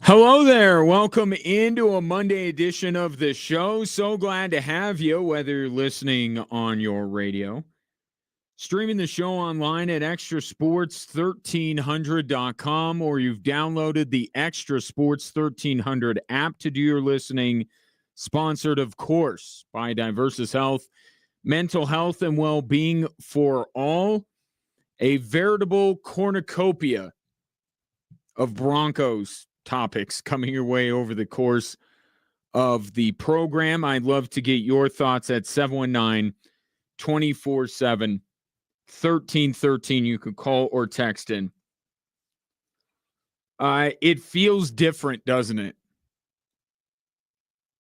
Hello there. Welcome into a Monday edition of the show. So glad to have you, whether you're listening on your radio, streaming the show online at extrasports1300.com, or you've downloaded the Extra Sports 1300 app to do your listening, sponsored, of course, by Diversus Health, mental health and well-being for all, a veritable cornucopia of Broncos topics coming your way over the course of the program. I'd love to get your thoughts at 719-247-1313. You could call or text in. It feels different, doesn't it?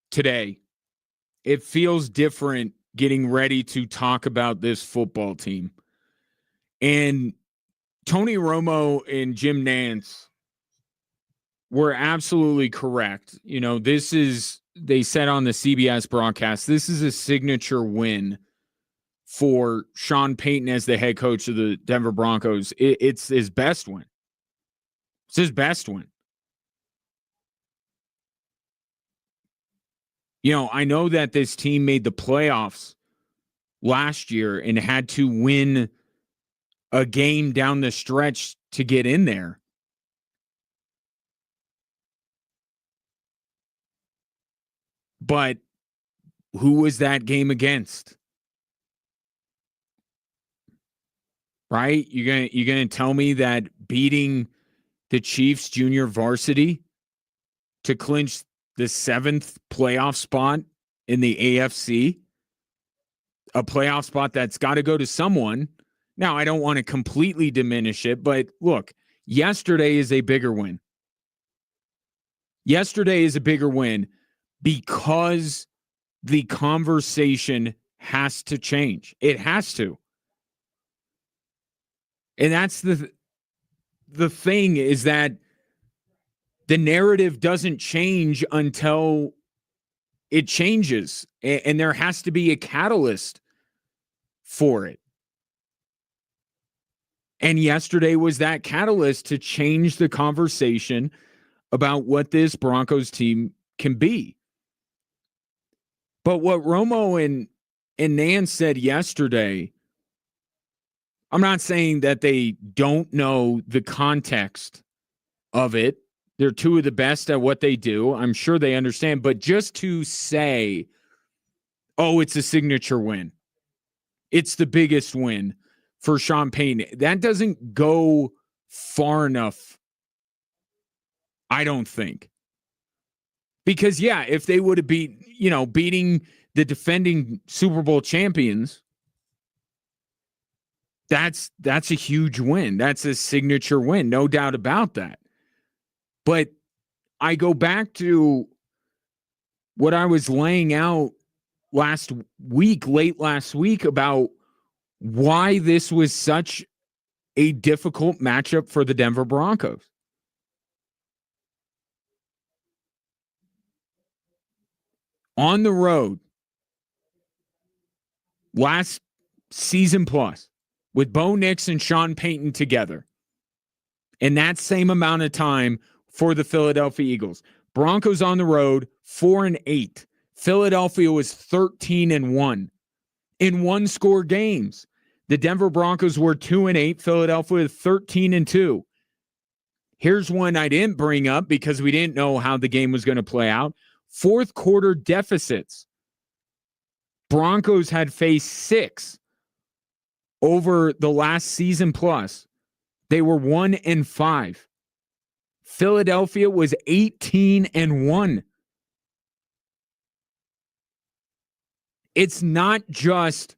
Today. It feels different getting ready to talk about this football team. And Tony Romo and Jim Nantz were absolutely correct. You know, they said on the CBS broadcast, this is a signature win for Sean Payton as the head coach of the Denver Broncos. It's his best win. It's his best win. You know, I know that this team made the playoffs last year and had to win a game down the stretch to get in there. But who was that game against? Right? You're gonna tell me that beating the Chiefs junior varsity to clinch the 7th playoff spot in the AFC, a playoff spot that's got to go to someone. Now, I don't want to completely diminish it, but look, yesterday is a bigger win. Yesterday is a bigger win because the conversation has to change. It has to. And that's the thing, is that the narrative doesn't change until it changes. And there has to be a catalyst for it. And yesterday was that catalyst to change the conversation about what this Broncos team can be. But what Romo and Nance said yesterday, I'm not saying that they don't know the context of it. They're two of the best at what they do. I'm sure they understand. But just to say, oh, it's a signature win, it's the biggest win for Sean Payton, that doesn't go far enough, I don't think. Because, yeah, if they would have beating the defending Super Bowl champions, that's a huge win. That's a signature win, no doubt about that. But I go back to what I was laying out late last week, about why this was such a difficult matchup for the Denver Broncos. On the road, last season plus, with Bo Nix and Sean Payton together, in that same amount of time for the Philadelphia Eagles. Broncos on the road, 4-8. Philadelphia was 13-1 in one-score games. The Denver Broncos were 2-8. Philadelphia 13-2. Here's one I didn't bring up because we didn't know how the game was going to play out. Fourth quarter deficits. Broncos had faced 6 over the last season plus. They were 1-5. Philadelphia was 18-1. It's not just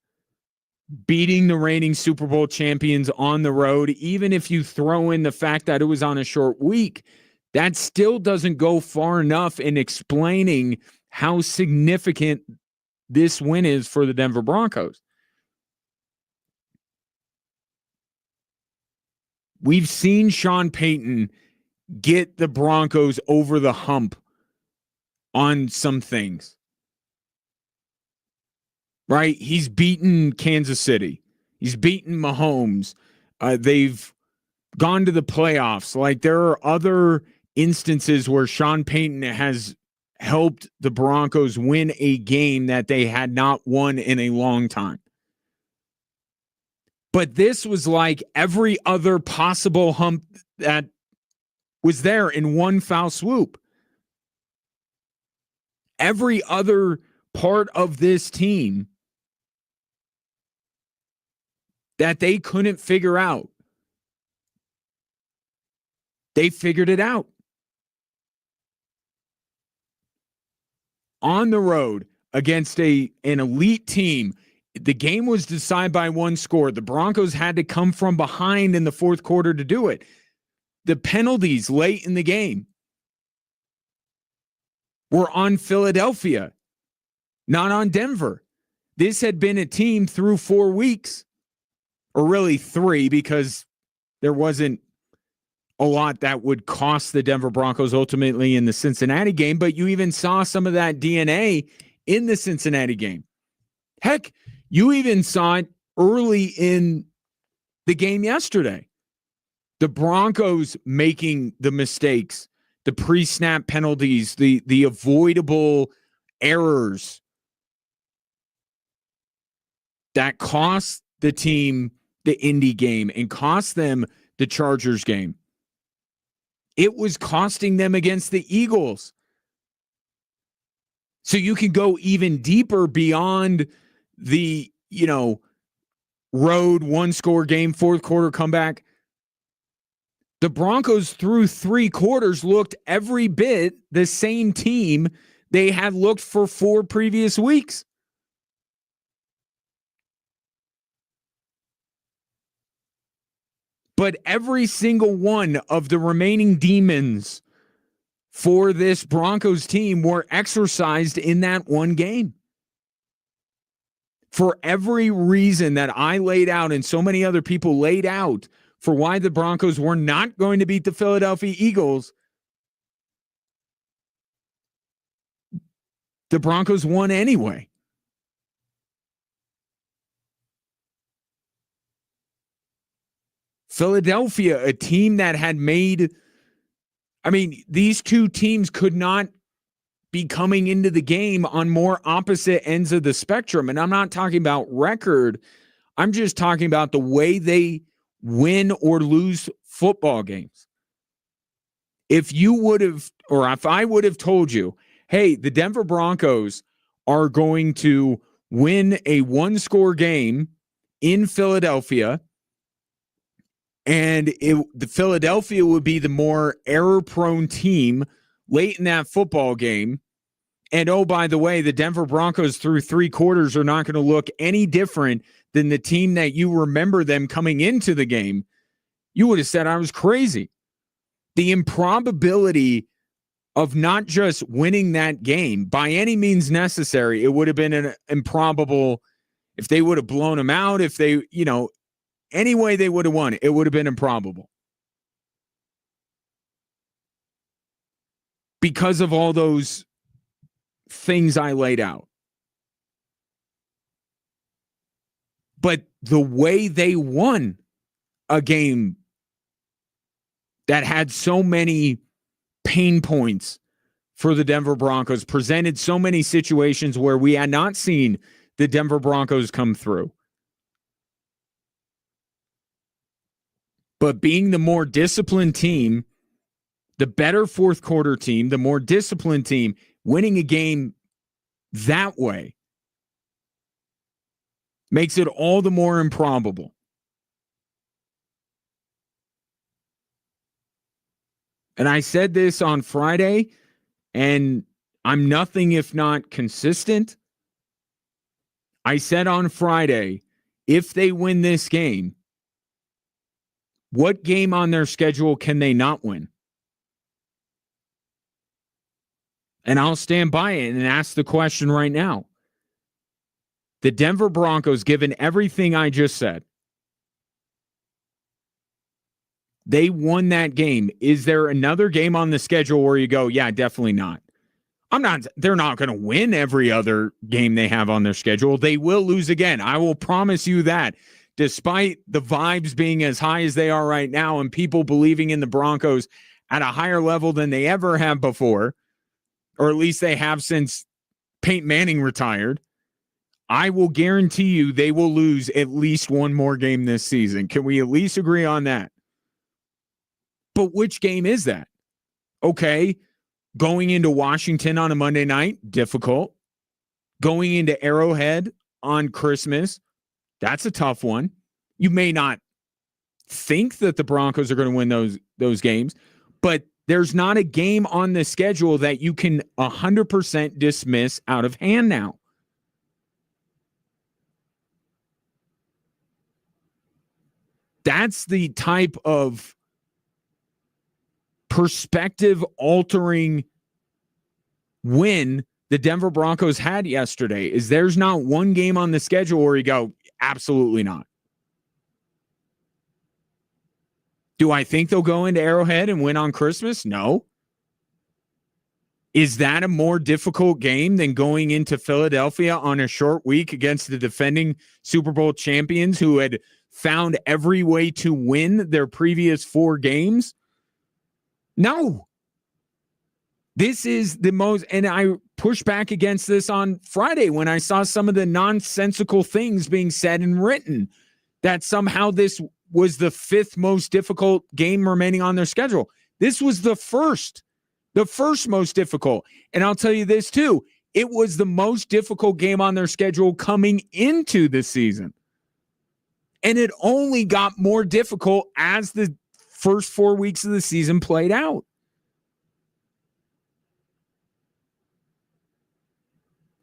beating the reigning Super Bowl champions on the road. Even if you throw in the fact that it was on a short week, that still doesn't go far enough in explaining how significant this win is for the Denver Broncos. We've seen Sean Payton get the Broncos over the hump on some things. Right? He's beaten Kansas City. He's beaten Mahomes. They've gone to the playoffs. Like, there are other instances where Sean Payton has helped the Broncos win a game that they had not won in a long time. But this was like every other possible hump that was there in one foul swoop. Every other part of this team that they couldn't figure out, they figured it out. On the road against an elite team, the game was decided by one score. The Broncos had to come from behind in the fourth quarter to do it. The penalties late in the game were on Philadelphia, not on Denver. This had been a team through 4 weeks, or really 3, because there wasn't a lot that would cost the Denver Broncos ultimately in the Cincinnati game, but you even saw some of that DNA in the Cincinnati game. Heck, you even saw it early in the game yesterday. The Broncos making the mistakes, the pre-snap penalties, the avoidable errors that cost the team the Indy game and cost them the Chargers game. It was costing them against the Eagles. So you can go even deeper beyond the, road one-score game, fourth quarter comeback. The Broncos through 3 quarters looked every bit the same team they had looked for 4 previous weeks. But every single one of the remaining demons for this Broncos team were exercised in that one game. For every reason that I laid out and so many other people laid out for why the Broncos were not going to beat the Philadelphia Eagles, the Broncos won anyway. Philadelphia, a team that had made, these two teams could not be coming into the game on more opposite ends of the spectrum. And I'm not talking about record. I'm just talking about the way they win or lose football games. If you would have, or if I would have told you, hey, the Denver Broncos are going to win a one-score game in Philadelphia, and the Philadelphia would be the more error-prone team late in that football game. And, oh, by the way, the Denver Broncos through 3 quarters are not going to look any different than the team that you remember them coming into the game. You would have said I was crazy. The improbability of not just winning that game by any means necessary, it would have been an improbable if they would have blown them out, if they, any way they would have won, it would have been improbable. Because of all those things I laid out. But the way they won a game that had so many pain points for the Denver Broncos, presented so many situations where we had not seen the Denver Broncos come through. But being the more disciplined team, the better fourth quarter team, the more disciplined team, winning a game that way makes it all the more improbable. And I said this on Friday, and I'm nothing if not consistent. I said on Friday, if they win this game, what game on their schedule can they not win? And I'll stand by it and ask the question right now. The Denver Broncos, given everything I just said, they won that game. Is there another game on the schedule where you go, yeah, definitely not? They're not going to win every other game they have on their schedule. They will lose again. I will promise you that. Despite the vibes being as high as they are right now and people believing in the Broncos at a higher level than they ever have before, or at least they have since Peyton Manning retired, I will guarantee you they will lose at least one more game this season. Can we at least agree on that? But which game is that? Okay, going into Washington on a Monday night, difficult. Going into Arrowhead on Christmas, that's a tough one. You may not think that the Broncos are going to win those games, but there's not a game on the schedule that you can 100% dismiss out of hand now. That's the type of perspective-altering win the Denver Broncos had yesterday. Is there's not one game on the schedule where you go, absolutely not. Do I think they'll go into Arrowhead and win on Christmas? No. Is that a more difficult game than going into Philadelphia on a short week against the defending Super Bowl champions who had found every way to win their previous 4 games? No. This is the most, and I pushed back against this on Friday when I saw some of the nonsensical things being said and written, that somehow this was the 5th most difficult game remaining on their schedule. This was the first most difficult. And I'll tell you this too, it was the most difficult game on their schedule coming into the season. And it only got more difficult as the first 4 weeks of the season played out.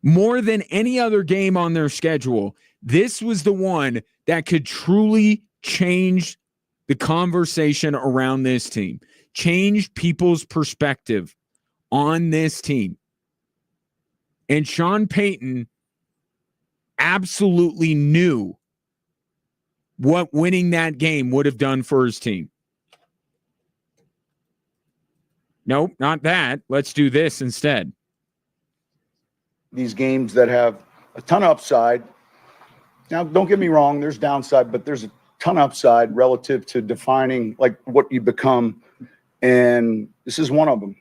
More than any other game on their schedule, this was the one that could truly change the conversation around this team, change people's perspective on this team. And Sean Payton absolutely knew what winning that game would have done for his team. Nope, not that. Let's do this instead. These games that have a ton of upside. Now, don't get me wrong, there's downside, but there's a ton of upside relative to defining like what you become. And this is one of them.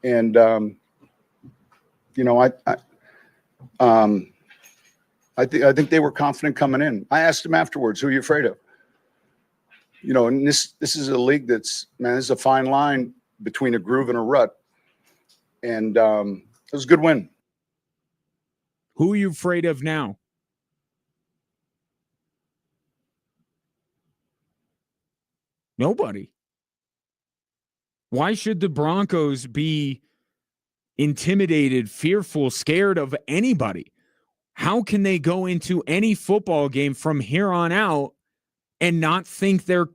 And, I think they were confident coming in. I asked them afterwards, who are you afraid of? And this is a league this is a fine line between a groove and a rut. And it was a good win. Who are you afraid of now? Nobody. Why should the Broncos be intimidated, fearful, scared of anybody? How can they go into any football game from here on out and not think that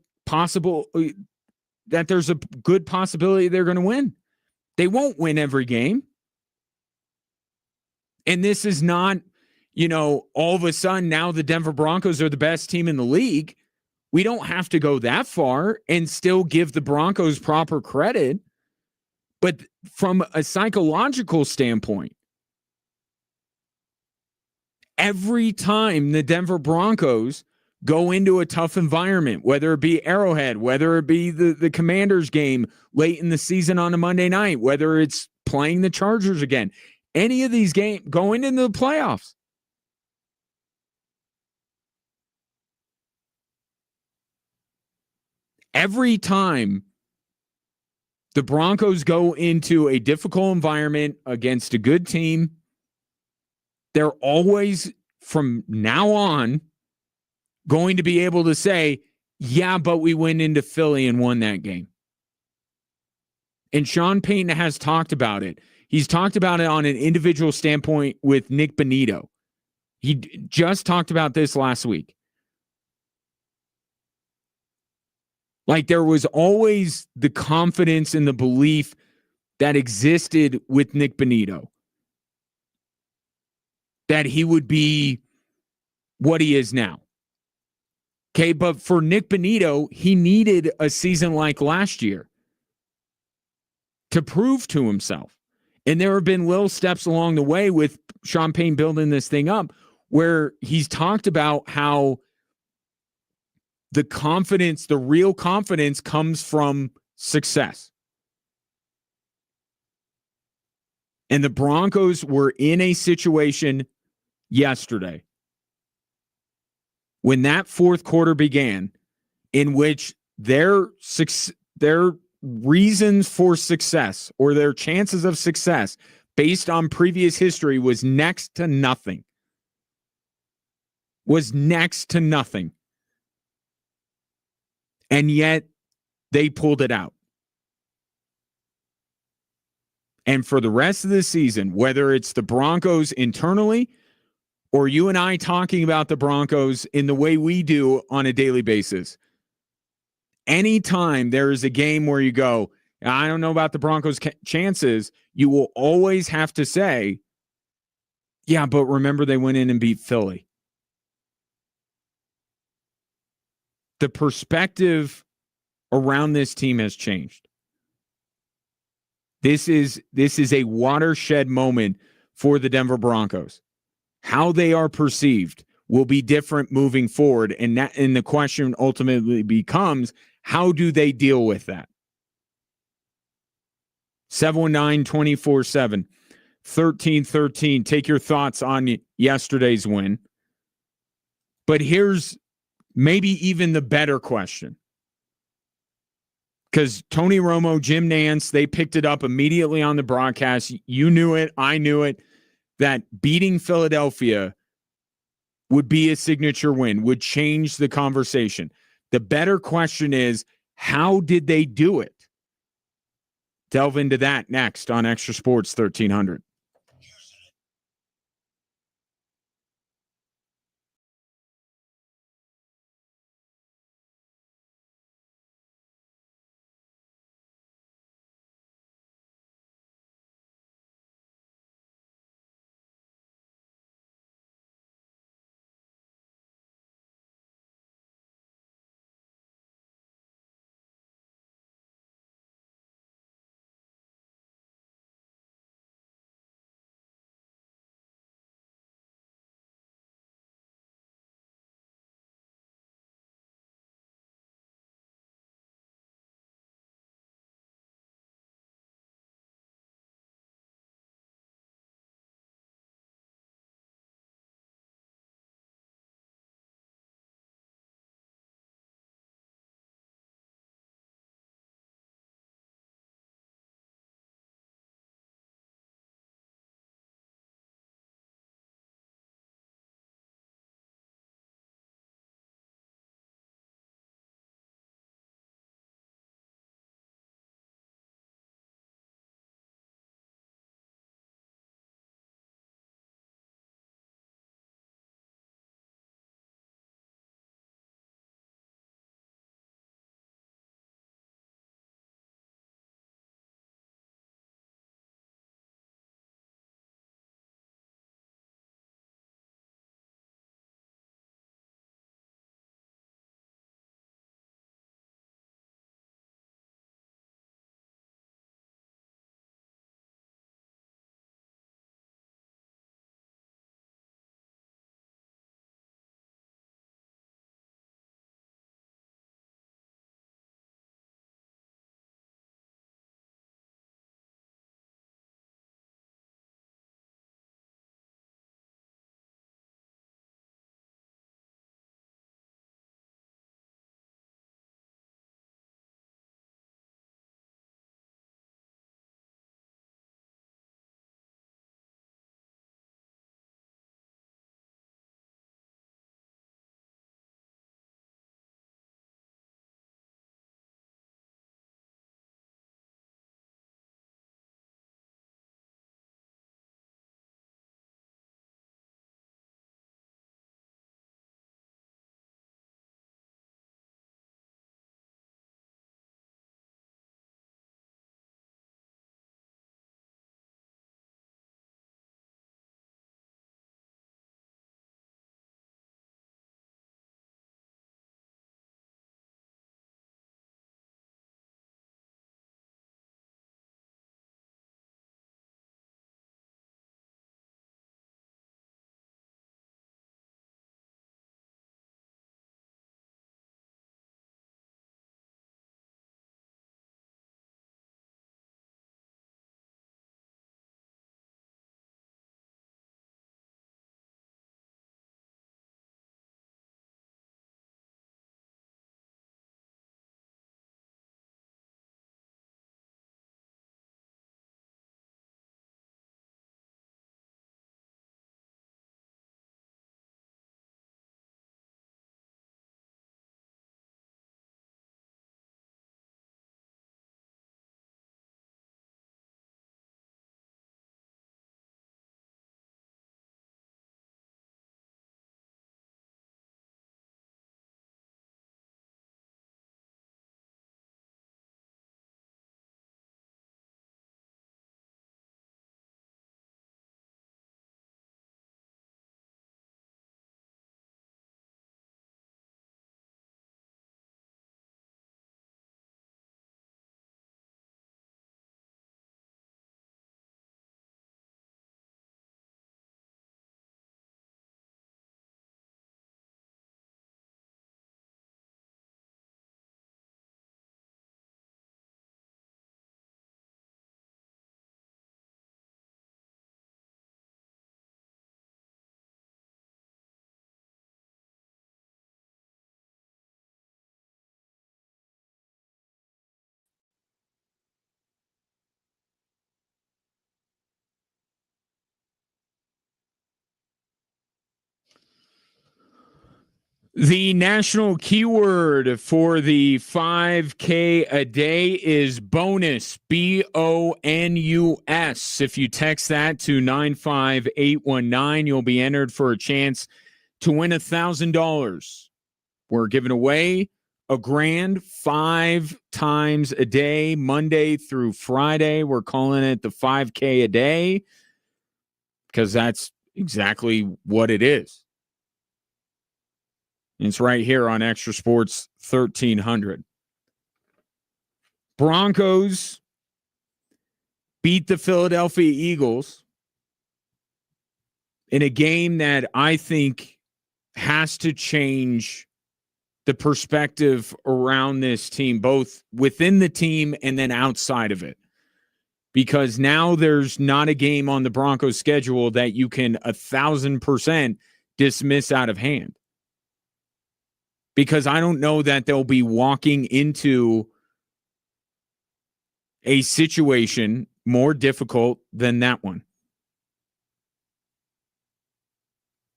there's a good possibility they're going to win? They won't win every game. And this is not, all of a sudden now the Denver Broncos are the best team in the league. We don't have to go that far and still give the Broncos proper credit. But from a psychological standpoint, every time the Denver Broncos go into a tough environment, whether it be Arrowhead, whether it be the Commanders game late in the season on a Monday night, whether it's playing the Chargers again, any of these games going into the playoffs, every time the Broncos go into a difficult environment against a good team, they're always, from now on, going to be able to say, yeah, but we went into Philly and won that game. And Sean Payton has talked about it. He's talked about it on an individual standpoint with Nick Bonito. He just talked about this last week. Like, there was always the confidence and the belief that existed with Nick Bonito that he would be what he is now. Okay, but for Nick Bonito, he needed a season like last year to prove to himself. And there have been little steps along the way with Sean Payton building this thing up where he's talked about how the confidence, the real confidence, comes from success. And the Broncos were in a situation yesterday when that fourth quarter began in which their reasons for success or their chances of success based on previous history was next to nothing. And yet they pulled it out. And for the rest of the season, whether it's the Broncos internally or you and I talking about the Broncos in the way we do on a daily basis, anytime there is a game where you go, I don't know about the Broncos' chances, you will always have to say, yeah, but remember they went in and beat Philly. The perspective around this team has changed. This is a watershed moment for the Denver Broncos. How they are perceived will be different moving forward, and the question ultimately becomes, how do they deal with that? 719-24-7, 1313. Take your thoughts on yesterday's win. But here's maybe even the better question. Because Tony Romo, Jim Nantz, they picked it up immediately on the broadcast. You knew it. I knew it. That beating Philadelphia would be a signature win, would change the conversation. The better question is, how did they do it? Delve into that next on Extra Sports 1300. The national keyword for the 5K a day is bonus, BONUS. If you text that to 95819, you'll be entered for a chance to win $1,000. We're giving away $1,000 5 times a day, Monday through Friday. We're calling it the 5K a day because that's exactly what it is. It's right here on Extra Sports 1300. Broncos beat the Philadelphia Eagles in a game that I think has to change the perspective around this team, both within the team and then outside of it. Because now there's not a game on the Broncos schedule that you can 1,000% dismiss out of hand. Because I don't know that they'll be walking into a situation more difficult than that one.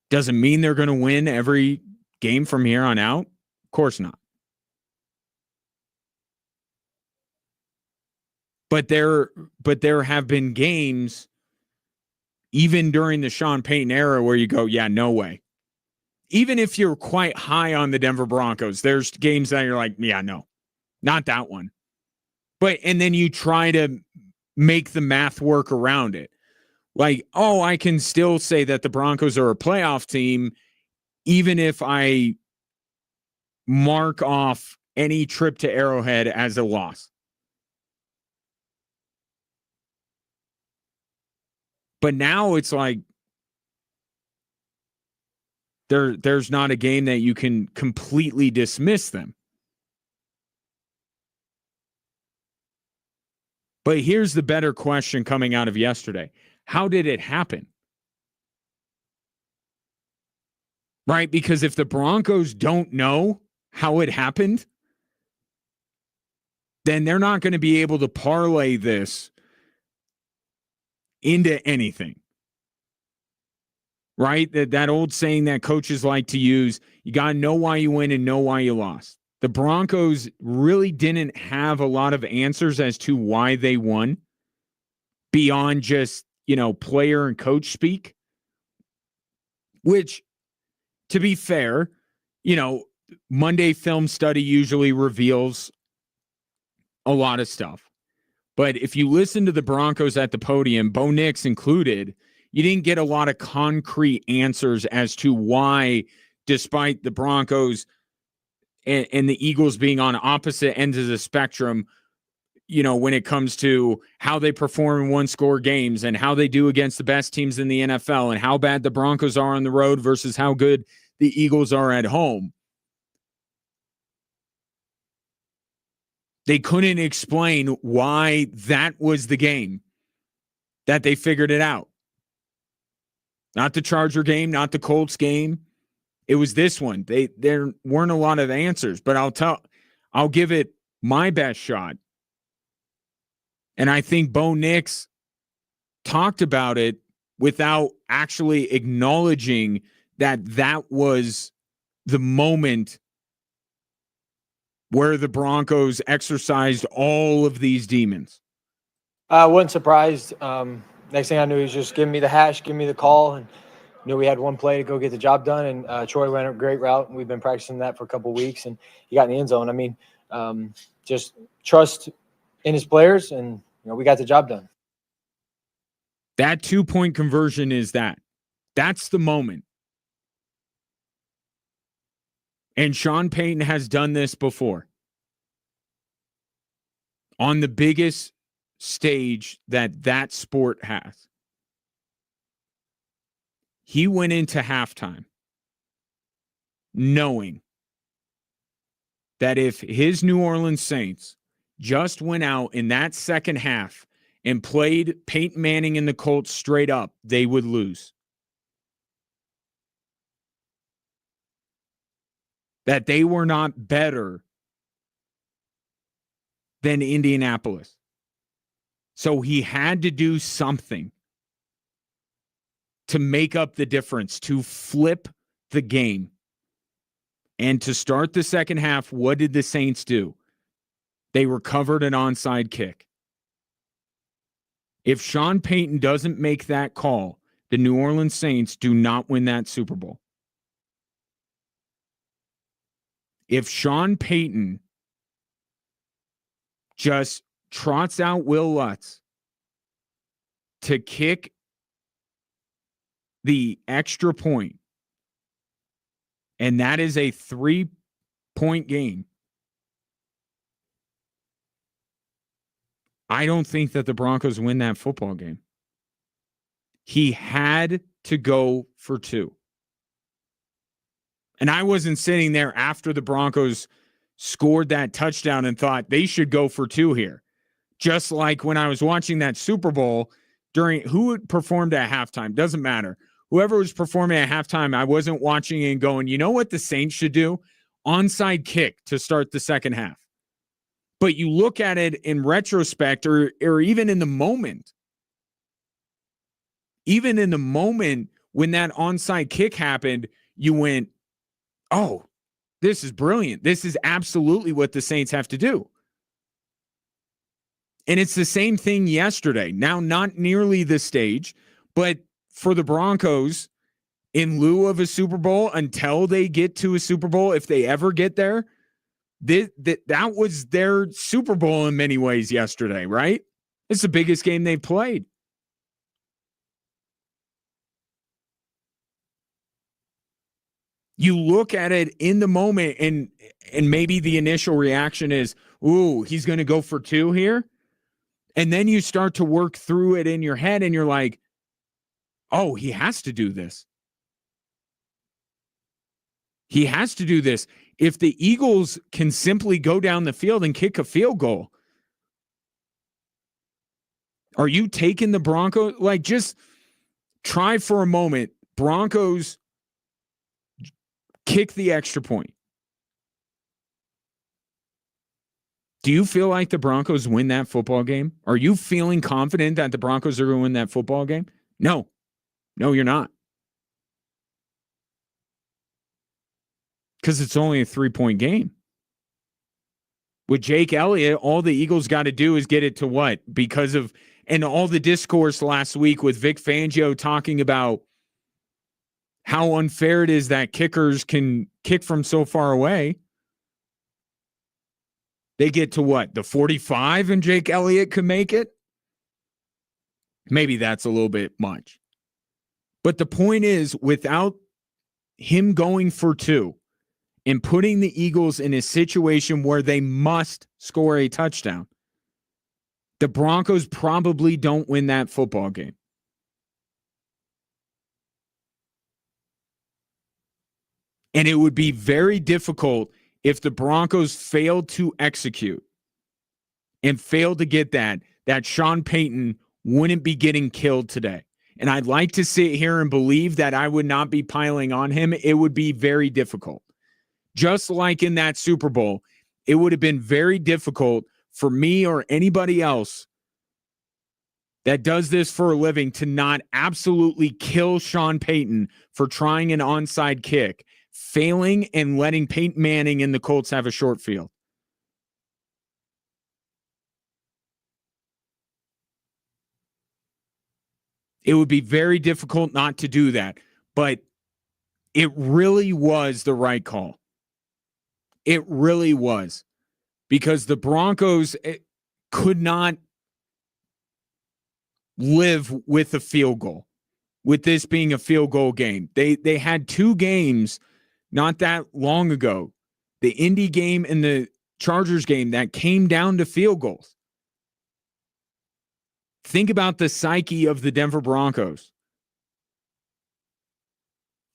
Doesn't mean they're going to win every game from here on out. Of course not. But there have been games, even during the Sean Payton era, where you go, yeah, no way. Even if you're quite high on the Denver Broncos, there's games that you're like, yeah, no, not that one. And then you try to make the math work around it. Like, oh, I can still say that the Broncos are a playoff team, even if I mark off any trip to Arrowhead as a loss. But now it's like, there's not a game that you can completely dismiss them. But here's the better question coming out of yesterday. How did it happen? Right? Because if the Broncos don't know how it happened, then they're not going to be able to parlay this into anything. Right? That old saying that coaches like to use, you got to know why you win and know why you lost. The Broncos really didn't have a lot of answers as to why they won beyond just, player and coach speak, which, to be fair, Monday film study usually reveals a lot of stuff. But if you listen to the Broncos at the podium, Bo Nix included, you didn't get a lot of concrete answers as to why, despite the Broncos and the Eagles being on opposite ends of the spectrum, when it comes to how they perform in one-score games and how they do against the best teams in the NFL and how bad the Broncos are on the road versus how good the Eagles are at home. They couldn't explain why that was the game that they figured it out. Not the Charger game, not the Colts game. It was this one. There weren't a lot of answers, but I'll give it my best shot. And I think Bo Nix talked about it without actually acknowledging that was the moment where the Broncos exercised all of these demons. I wasn't surprised. Next thing I knew, he was just giving me the hash, giving me the call, and knew we had one play to go get the job done. And Troy ran a great route, and we've been practicing that for a couple of weeks, and he got in the end zone. I mean, just trust in his players, and we got the job done. That 2-point conversion is that's the moment. And Sean Payton has done this before on the biggest stage that sport has. He went into halftime knowing that if his New Orleans Saints just went out in that second half and played Peyton Manning and the Colts straight up, they would lose. That they were not better than Indianapolis. So he had to do something to make up the difference, to flip the game. And to start the second half, what did the Saints do? They recovered an onside kick. If Sean Payton doesn't make that call, the New Orleans Saints do not win that Super Bowl. If Sean Payton just trots out Will Lutz to kick the extra point, and that is a 3-point game, I don't think that the Broncos win that football game. He had to go for 2. And I wasn't sitting there after the Broncos scored that touchdown and thought they should go for 2 here. Just like when I was watching that Super Bowl during who performed at halftime, doesn't matter. Whoever was performing at halftime, I wasn't watching and going, you know what the Saints should do? Onside kick to start the second half. But you look at it in retrospect or even in the moment. Even in the moment when that onside kick happened, you went, oh, this is brilliant. This is absolutely what the Saints have to do. And it's the same thing yesterday. Now, not nearly the stage, but for the Broncos, in lieu of a Super Bowl, until they get to a Super Bowl, if they ever get there, that was their Super Bowl in many ways yesterday, right? It's the biggest game they've played. You look at it in the moment, and maybe the initial reaction is, ooh, he's going to go for 2 here. And then you start to work through it in your head, and you're like, oh, he has to do this. He has to do this. If the Eagles can simply go down the field and kick a field goal, are you taking the Broncos? Like, just try for a moment. Broncos kick the extra point. Do you feel like the Broncos win that football game? Are you feeling confident that the Broncos are going to win that football game? No. No, you're not. Because it's only a 3-point game. With Jake Elliott, all the Eagles got to do is get it to what? Because of, and all the discourse last week with Vic Fangio talking about how unfair it is that kickers can kick from so far away. They get to what? The 45 and Jake Elliott can make it? Maybe that's a little bit much. But the point is, without him going for 2 and putting the Eagles in a situation where they must score a touchdown, the Broncos probably don't win that football game. And it would be very difficult if the Broncos failed to execute and failed to get that Sean Payton wouldn't be getting killed today. And I'd like to sit here and believe that I would not be piling on him. It would be very difficult. Just like in that Super Bowl, it would have been very difficult for me or anybody else that does this for a living to not absolutely kill Sean Payton for trying an onside kick, failing and letting Peyton Manning and the Colts have a short field. It would be very difficult not to do that, but it really was the right call. It really was, because the Broncos could not live with a field goal, with this being a field goal game. They had 2 games not that long ago, the Indy game and the Chargers game, that came down to field goals. Think about the psyche of the Denver Broncos.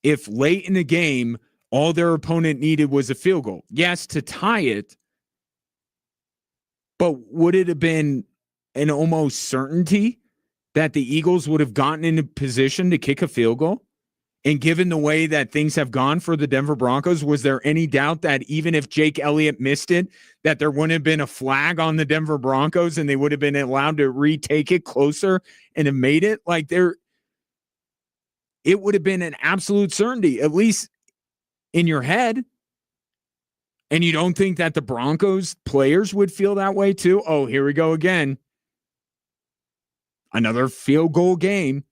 If late in the game, all their opponent needed was a field goal. Yes, to tie it, but would it have been an almost certainty that the Eagles would have gotten into position to kick a field goal? And given the way that things have gone for the Denver Broncos, was there any doubt that even if Jake Elliott missed it, that there wouldn't have been a flag on the Denver Broncos and they would have been allowed to retake it closer and have made it? Like, it would have been an absolute certainty, at least in your head. And you don't think that the Broncos players would feel that way too? Oh, here we go again. Another field goal game.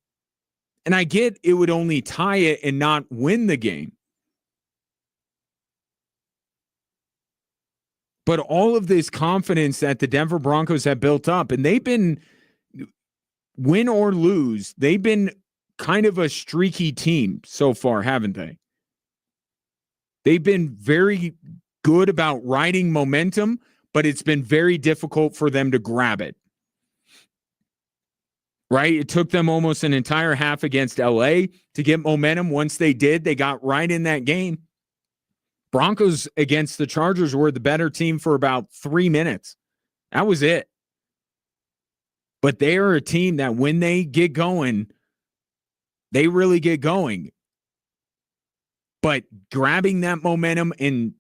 And I get it would only tie it and not win the game. But all of this confidence that the Denver Broncos have built up, and they've been, win or lose, they've been kind of a streaky team so far, haven't they? They've been very good about riding momentum, but it's been very difficult for them to grab it. Right? It took them almost an entire half against LA to get momentum. Once they did, they got right in that game. Broncos against the Chargers were the better team for about 3 minutes. That was it. But they are a team that when they get going, they really get going. But grabbing that momentum and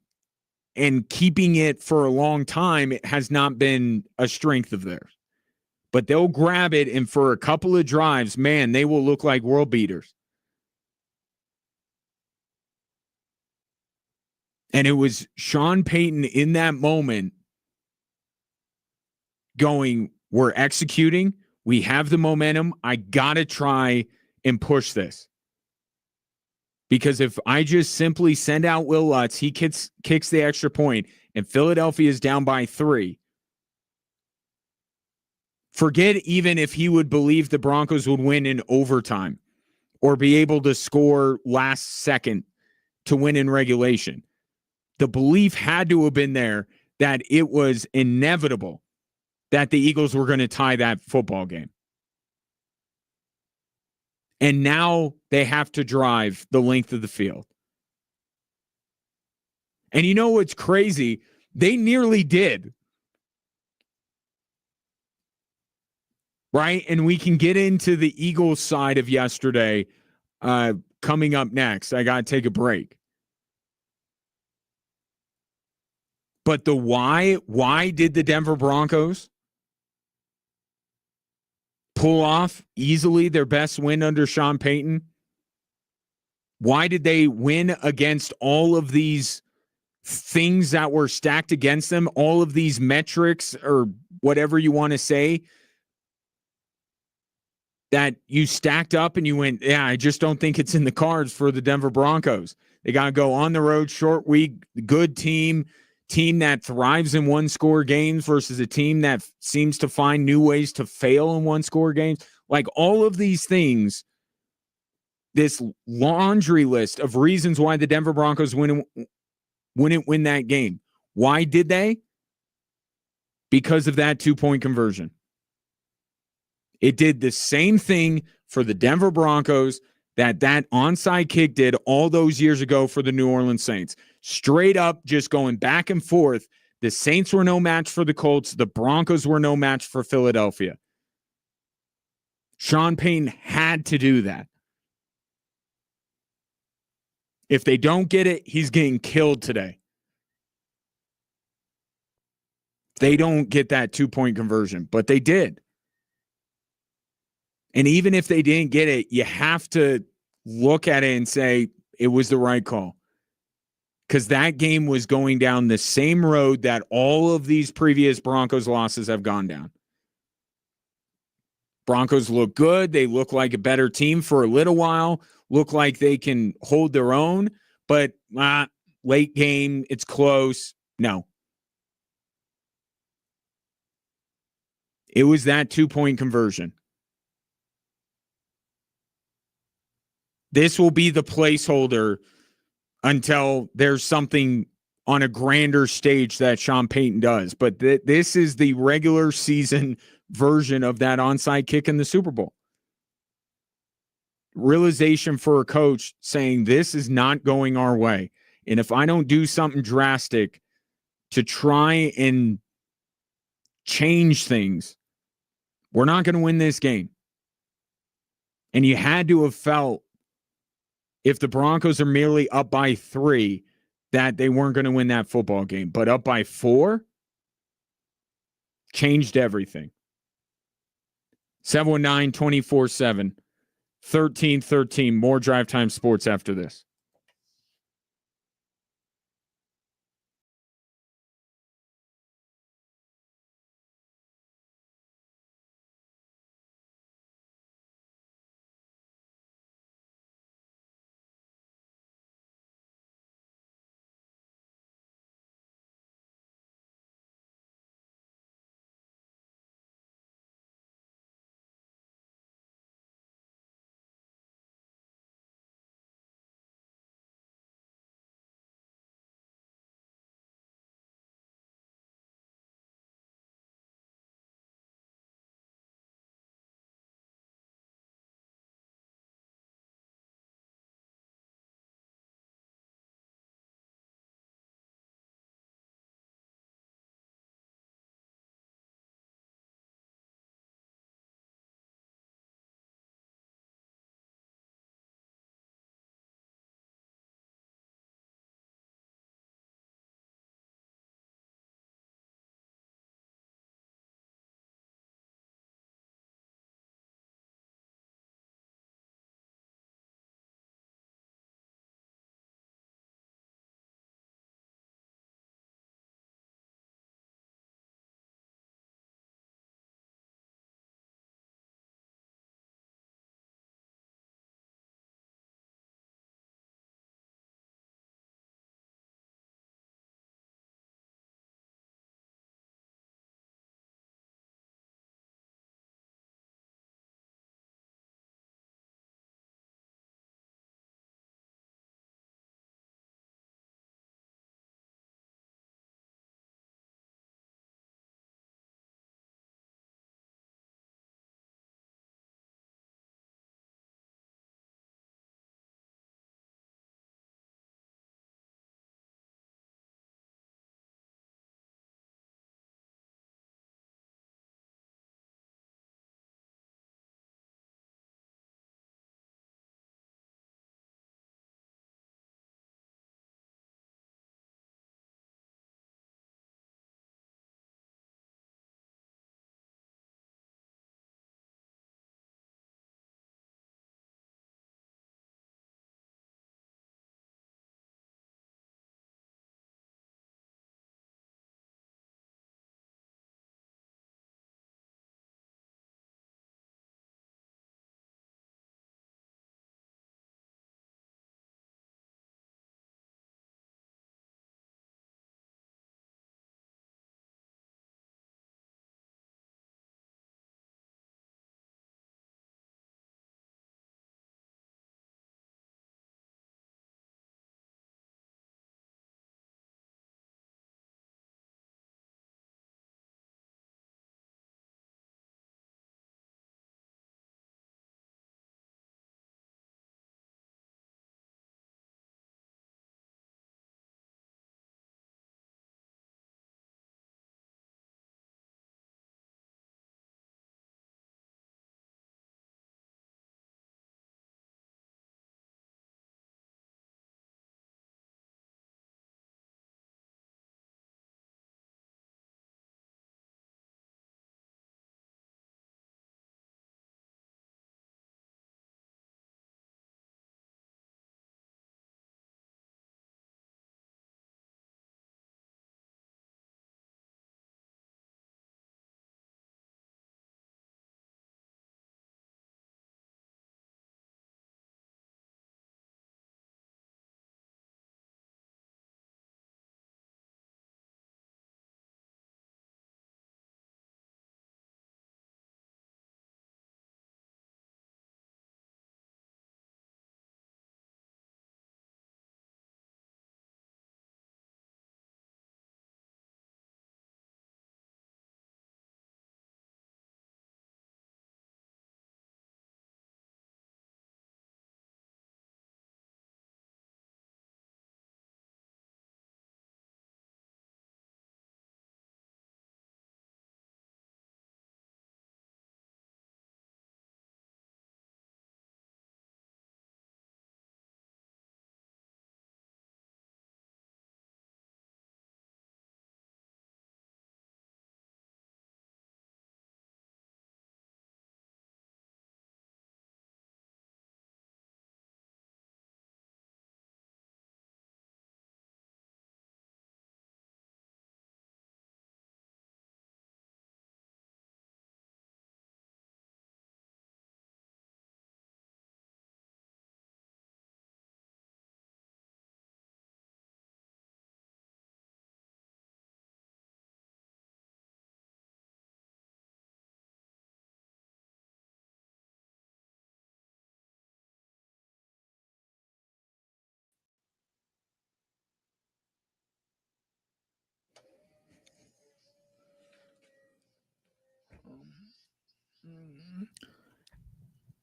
keeping it for a long time, it has not been a strength of theirs. But they'll grab it, and for a couple of drives, man, they will look like world beaters. And it was Sean Payton in that moment going, we're executing. We have the momentum. I got to try and push this. Because if I just simply send out Will Lutz, he kicks the extra point, and Philadelphia is down by 3. Forget even if he would believe the Broncos would win in overtime or be able to score last second to win in regulation. The belief had to have been there that it was inevitable that the Eagles were going to tie that football game. And now they have to drive the length of the field. And you know what's crazy? They nearly did. Right? And we can get into the Eagles side of yesterday coming up next. I got to take a break. But the why did the Denver Broncos pull off easily their best win under Sean Payton? Why did they win against all of these things that were stacked against them, all of these metrics or whatever you want to say that you stacked up and you went, yeah, I just don't think it's in the cards for the Denver Broncos. They got to go on the road, short week, good team that thrives in one-score games versus a team that seems to find new ways to fail in one-score games. Like all of these things, this laundry list of reasons why the Denver Broncos wouldn't win that game. Why did they? Because of that 2-point conversion. It did the same thing for the Denver Broncos that onside kick did all those years ago for the New Orleans Saints. Straight up, just going back and forth. The Saints were no match for the Colts. The Broncos were no match for Philadelphia. Sean Payton had to do that. If they don't get it, he's getting killed today. They don't get that 2-point conversion, but they did. And even if they didn't get it, you have to look at it and say it was the right call. Because that game was going down the same road that all of these previous Broncos losses have gone down. Broncos look good. They look like a better team for a little while. Look like they can hold their own. But late game, it's close. No. It was that 2-point conversion. This will be the placeholder until there's something on a grander stage that Sean Payton does. But this is the regular season version of that onside kick in the Super Bowl. Realization for a coach saying this is not going our way. And if I don't do something drastic to try and change things, we're not going to win this game. And you had to have felt if the Broncos are merely up by 3, that they weren't going to win that football game. But up by 4 changed everything. 719-24-7, 1313. More Drive Time Sports after this.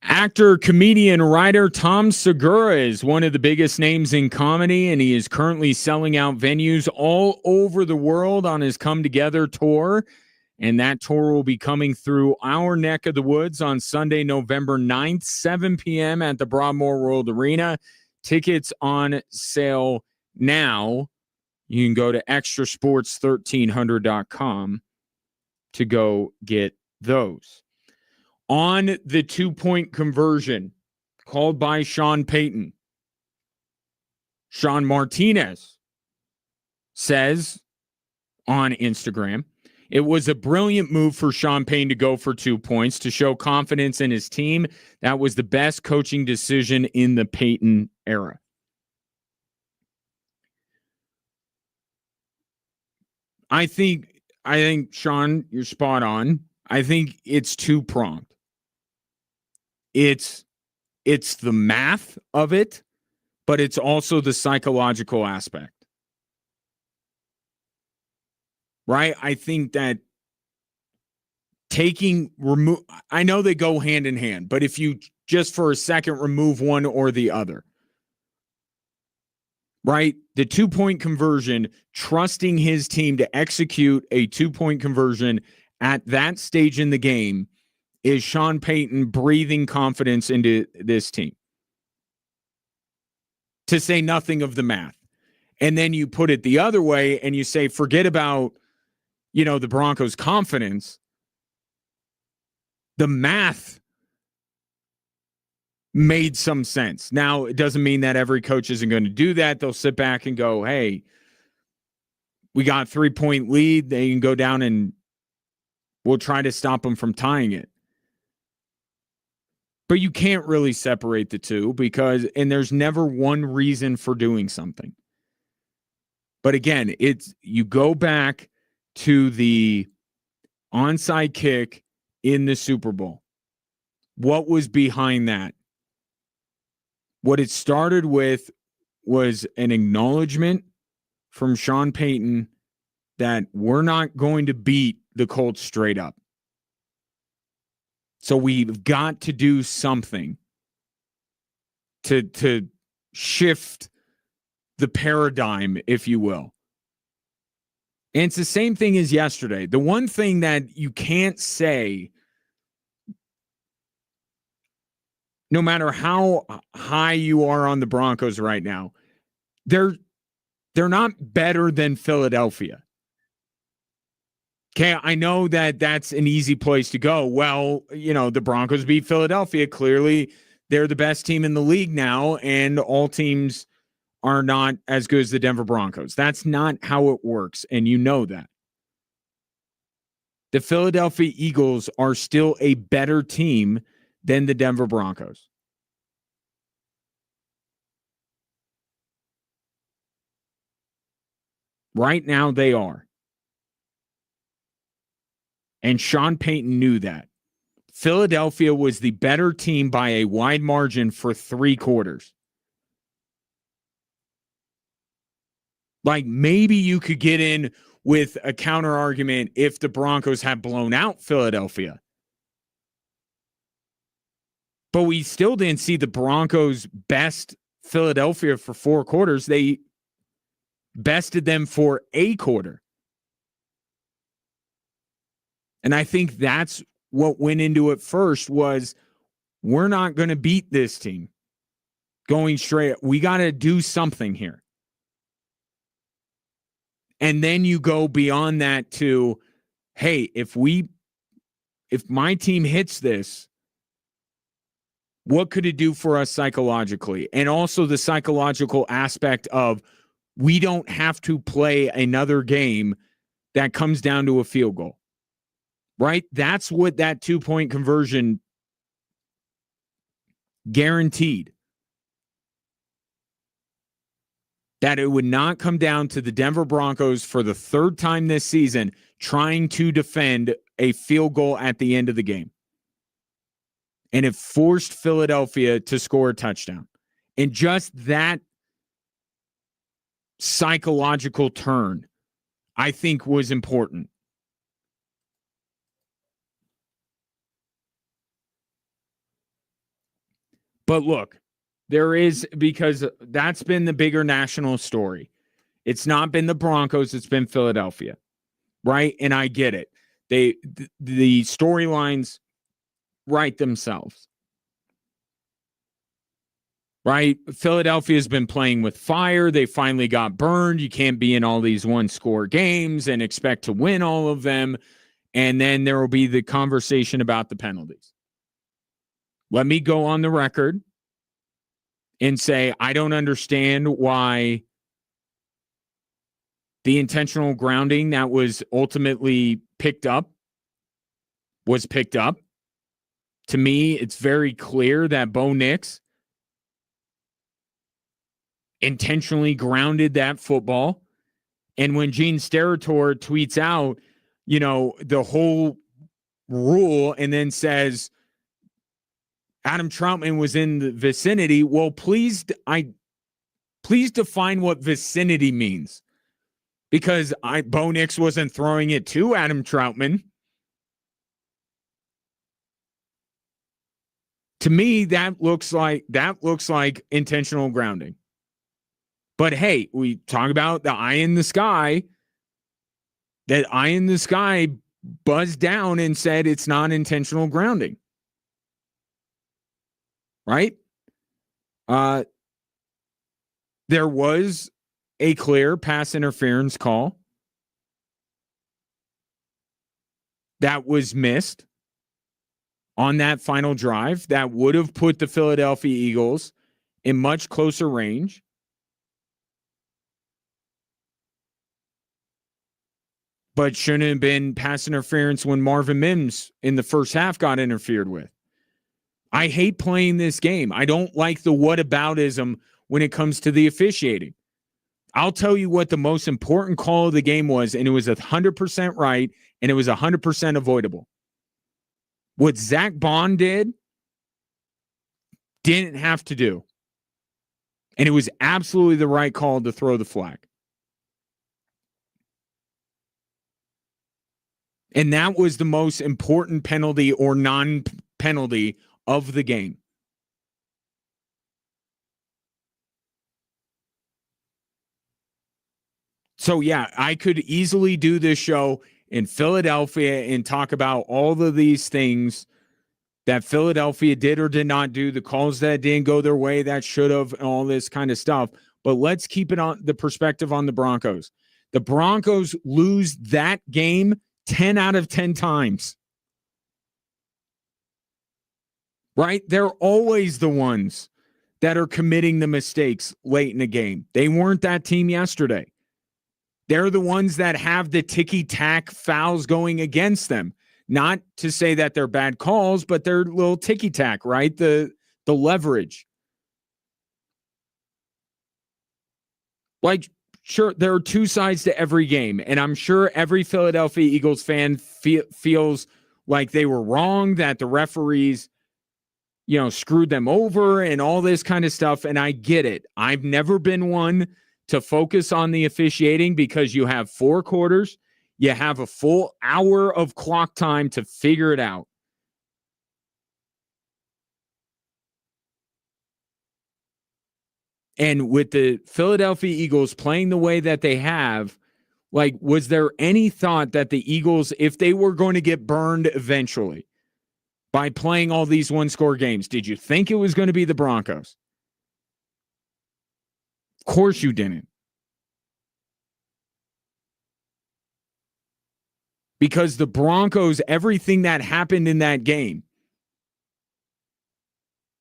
Actor, comedian, writer Tom Segura is one of the biggest names in comedy, and he is currently selling out venues all over the world on his Come Together tour. And that tour will be coming through our neck of the woods on Sunday, November 9th, 7 p.m. at the Broadmoor World Arena. Tickets on sale now. You can go to extrasports1300.com to go get those. On the 2-point conversion called by Sean Payton, Sean Martinez says on Instagram, it was a brilliant move for Sean Payton to go for 2 points to show confidence in his team. That was the best coaching decision in the Payton era. I think, Sean, you're spot on. I think it's two-pronged. It's the math of it, but it's also the psychological aspect. Right? I think that I know they go hand in hand, but if you just for a second remove one or the other, right? The 2-point conversion, trusting his team to execute a 2-point conversion at that stage in the game is Sean Payton breathing confidence into this team. To say nothing of the math. And then you put it the other way and you say, forget about, the Broncos' confidence. The math made some sense. Now, it doesn't mean that every coach isn't going to do that. They'll sit back and go, hey, we got 3-point lead. They can go down and we'll try to stop them from tying it. But you can't really separate the two and there's never one reason for doing something. But again, you go back to the onside kick in the Super Bowl. What was behind that? What it started with was an acknowledgement from Sean Payton that we're not going to beat the Colts straight up. So we've got to do something to shift the paradigm, if you will. And it's the same thing as yesterday. The one thing that you can't say, no matter how high you are on the Broncos right now, they're not better than Philadelphia. Okay, I know that that's an easy place to go. Well, the Broncos beat Philadelphia. Clearly, they're the best team in the league now, and all teams are not as good as the Denver Broncos. That's not how it works, and you know that. The Philadelphia Eagles are still a better team than the Denver Broncos. Right now, they are. And Sean Payton knew that. Philadelphia was the better team by a wide margin for 3 quarters. Like, maybe you could get in with a counter argument if the Broncos had blown out Philadelphia. But we still didn't see the Broncos best Philadelphia for 4 quarters. They bested them for a quarter. And I think that's what went into it first was we're not going to beat this team going straight. We got to do something here. And then you go beyond that to, hey, if my team hits this, what could it do for us psychologically? And also the psychological aspect of we don't have to play another game that comes down to a field goal. Right? That's what that 2-point conversion guaranteed. That it would not come down to the Denver Broncos for the 3rd time this season trying to defend a field goal at the end of the game. And it forced Philadelphia to score a touchdown. And just that psychological turn, I think, was important. But look, there is, because that's been the bigger national story. It's not been the Broncos, it's been Philadelphia, right? And I get it. The storylines write themselves, right? Philadelphia's been playing with fire. They finally got burned. You can't be in all these one-score games and expect to win all of them. And then there will be the conversation about the penalties. Let me go on the record and say I don't understand why the intentional grounding that was ultimately picked up was picked up. To me, it's very clear that Bo Nix intentionally grounded that football. And when Gene Steratore tweets out, the whole rule and then says Adam Troutman was in the vicinity, well, please define what vicinity means. Because Bo Nix wasn't throwing it to Adam Troutman. To me, that looks like intentional grounding. But hey, we talk about the eye in the sky. That eye in the sky buzzed down and said it's not intentional grounding. Right? There was a clear pass interference call that was missed on that final drive that would have put the Philadelphia Eagles in much closer range. But shouldn't have been pass interference when Marvin Mims in the first half got interfered with. I hate playing this game. I don't like the whataboutism when it comes to the officiating. I'll tell you what the most important call of the game was, and it was 100% right, and it was 100% avoidable. What Zach Bond didn't have to do. And it was absolutely the right call to throw the flag. And that was the most important penalty or non-penalty of the game. So, yeah, I could easily do this show in Philadelphia and talk about all of these things that Philadelphia did or did not do, the calls that didn't go their way, that should have, and all this kind of stuff. But let's keep it on the perspective on the Broncos. The Broncos lose that game 10 out of 10 times. Right? They're always the ones that are committing the mistakes late in the game. They weren't that team yesterday. They're the ones that have the ticky-tack fouls going against them. Not to say that they're bad calls, but they're little ticky-tack, right? The leverage. Like, sure, there are two sides to every game, and I'm sure every Philadelphia Eagles fan feels like they were wrong, that the referees, screwed them over and all this kind of stuff, and I get it. I've never been one to focus on the officiating because you have 4 quarters, you have a full hour of clock time to figure it out. And with the Philadelphia Eagles playing the way that they have, like, was there any thought that the Eagles, if they were going to get burned eventually by playing all these one-score games, did you think it was going to be the Broncos? Of course you didn't. Because the Broncos, everything that happened in that game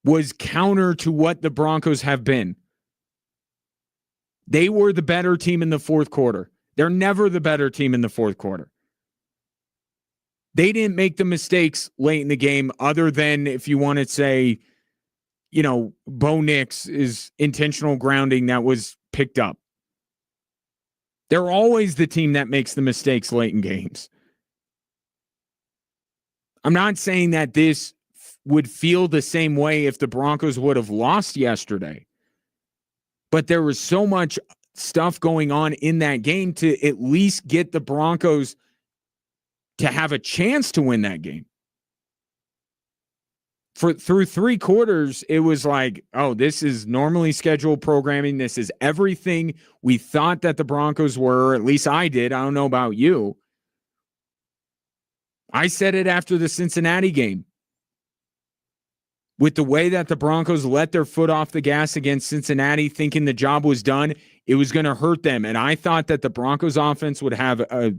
was counter to what the Broncos have been. They were the better team in the fourth quarter. They're never the better team in the fourth quarter. They didn't make the mistakes late in the game other than, if you want to say, Bo Nix is intentional grounding that was picked up. They're always the team that makes the mistakes late in games. I'm not saying that this would feel the same way if the Broncos would have lost yesterday. But there was so much stuff going on in that game to at least get the Broncos to have a chance to win that game. through 3 quarters, it was like, oh, this is normally scheduled programming. This is everything we thought that the Broncos were, or at least I did. I don't know about you. I said it after the Cincinnati game. With the way that the Broncos let their foot off the gas against Cincinnati, thinking the job was done, it was going to hurt them. And I thought that the Broncos offense would have a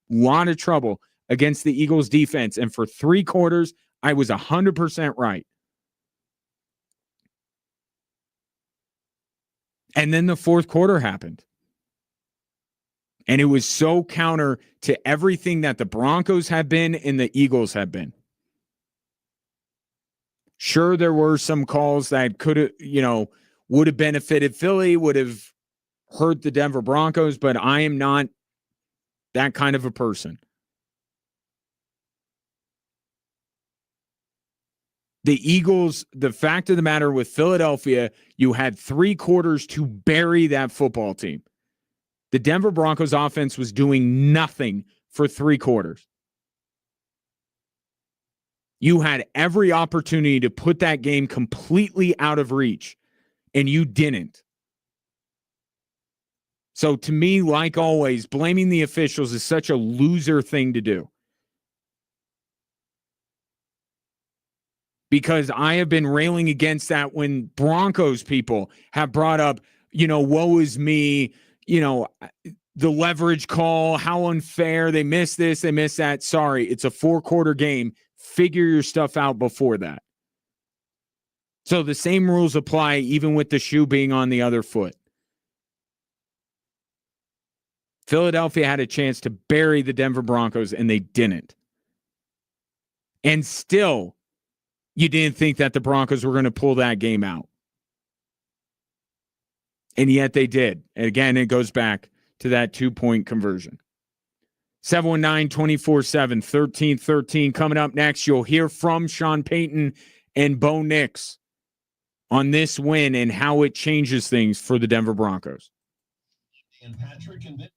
lot of trouble against the Eagles defense. And for 3 quarters, I was 100% right. And then the fourth quarter happened. And it was so counter to everything that the Broncos have been and the Eagles have been. Sure, there were some calls that could have, would have benefited Philly, would have hurt the Denver Broncos, but I am not that kind of a person. The Eagles, the fact of the matter with Philadelphia, you had 3 quarters to bury that football team. The Denver Broncos offense was doing nothing for 3 quarters. You had every opportunity to put that game completely out of reach, and you didn't. So to me, like always, blaming the officials is such a loser thing to do. Because I have been railing against that when Broncos people have brought up, woe is me, the leverage call, how unfair, they missed this, they missed that. Sorry, it's a 4-quarter game. Figure your stuff out before that. So the same rules apply even with the shoe being on the other foot. Philadelphia had a chance to bury the Denver Broncos, and they didn't. And still, you didn't think that the Broncos were going to pull that game out. And yet they did. And again, it goes back to that 2-point conversion. 719-24-7, 1313. Coming up next, you'll hear from Sean Payton and Bo Nix on this win and how it changes things for the Denver Broncos. And Patrick and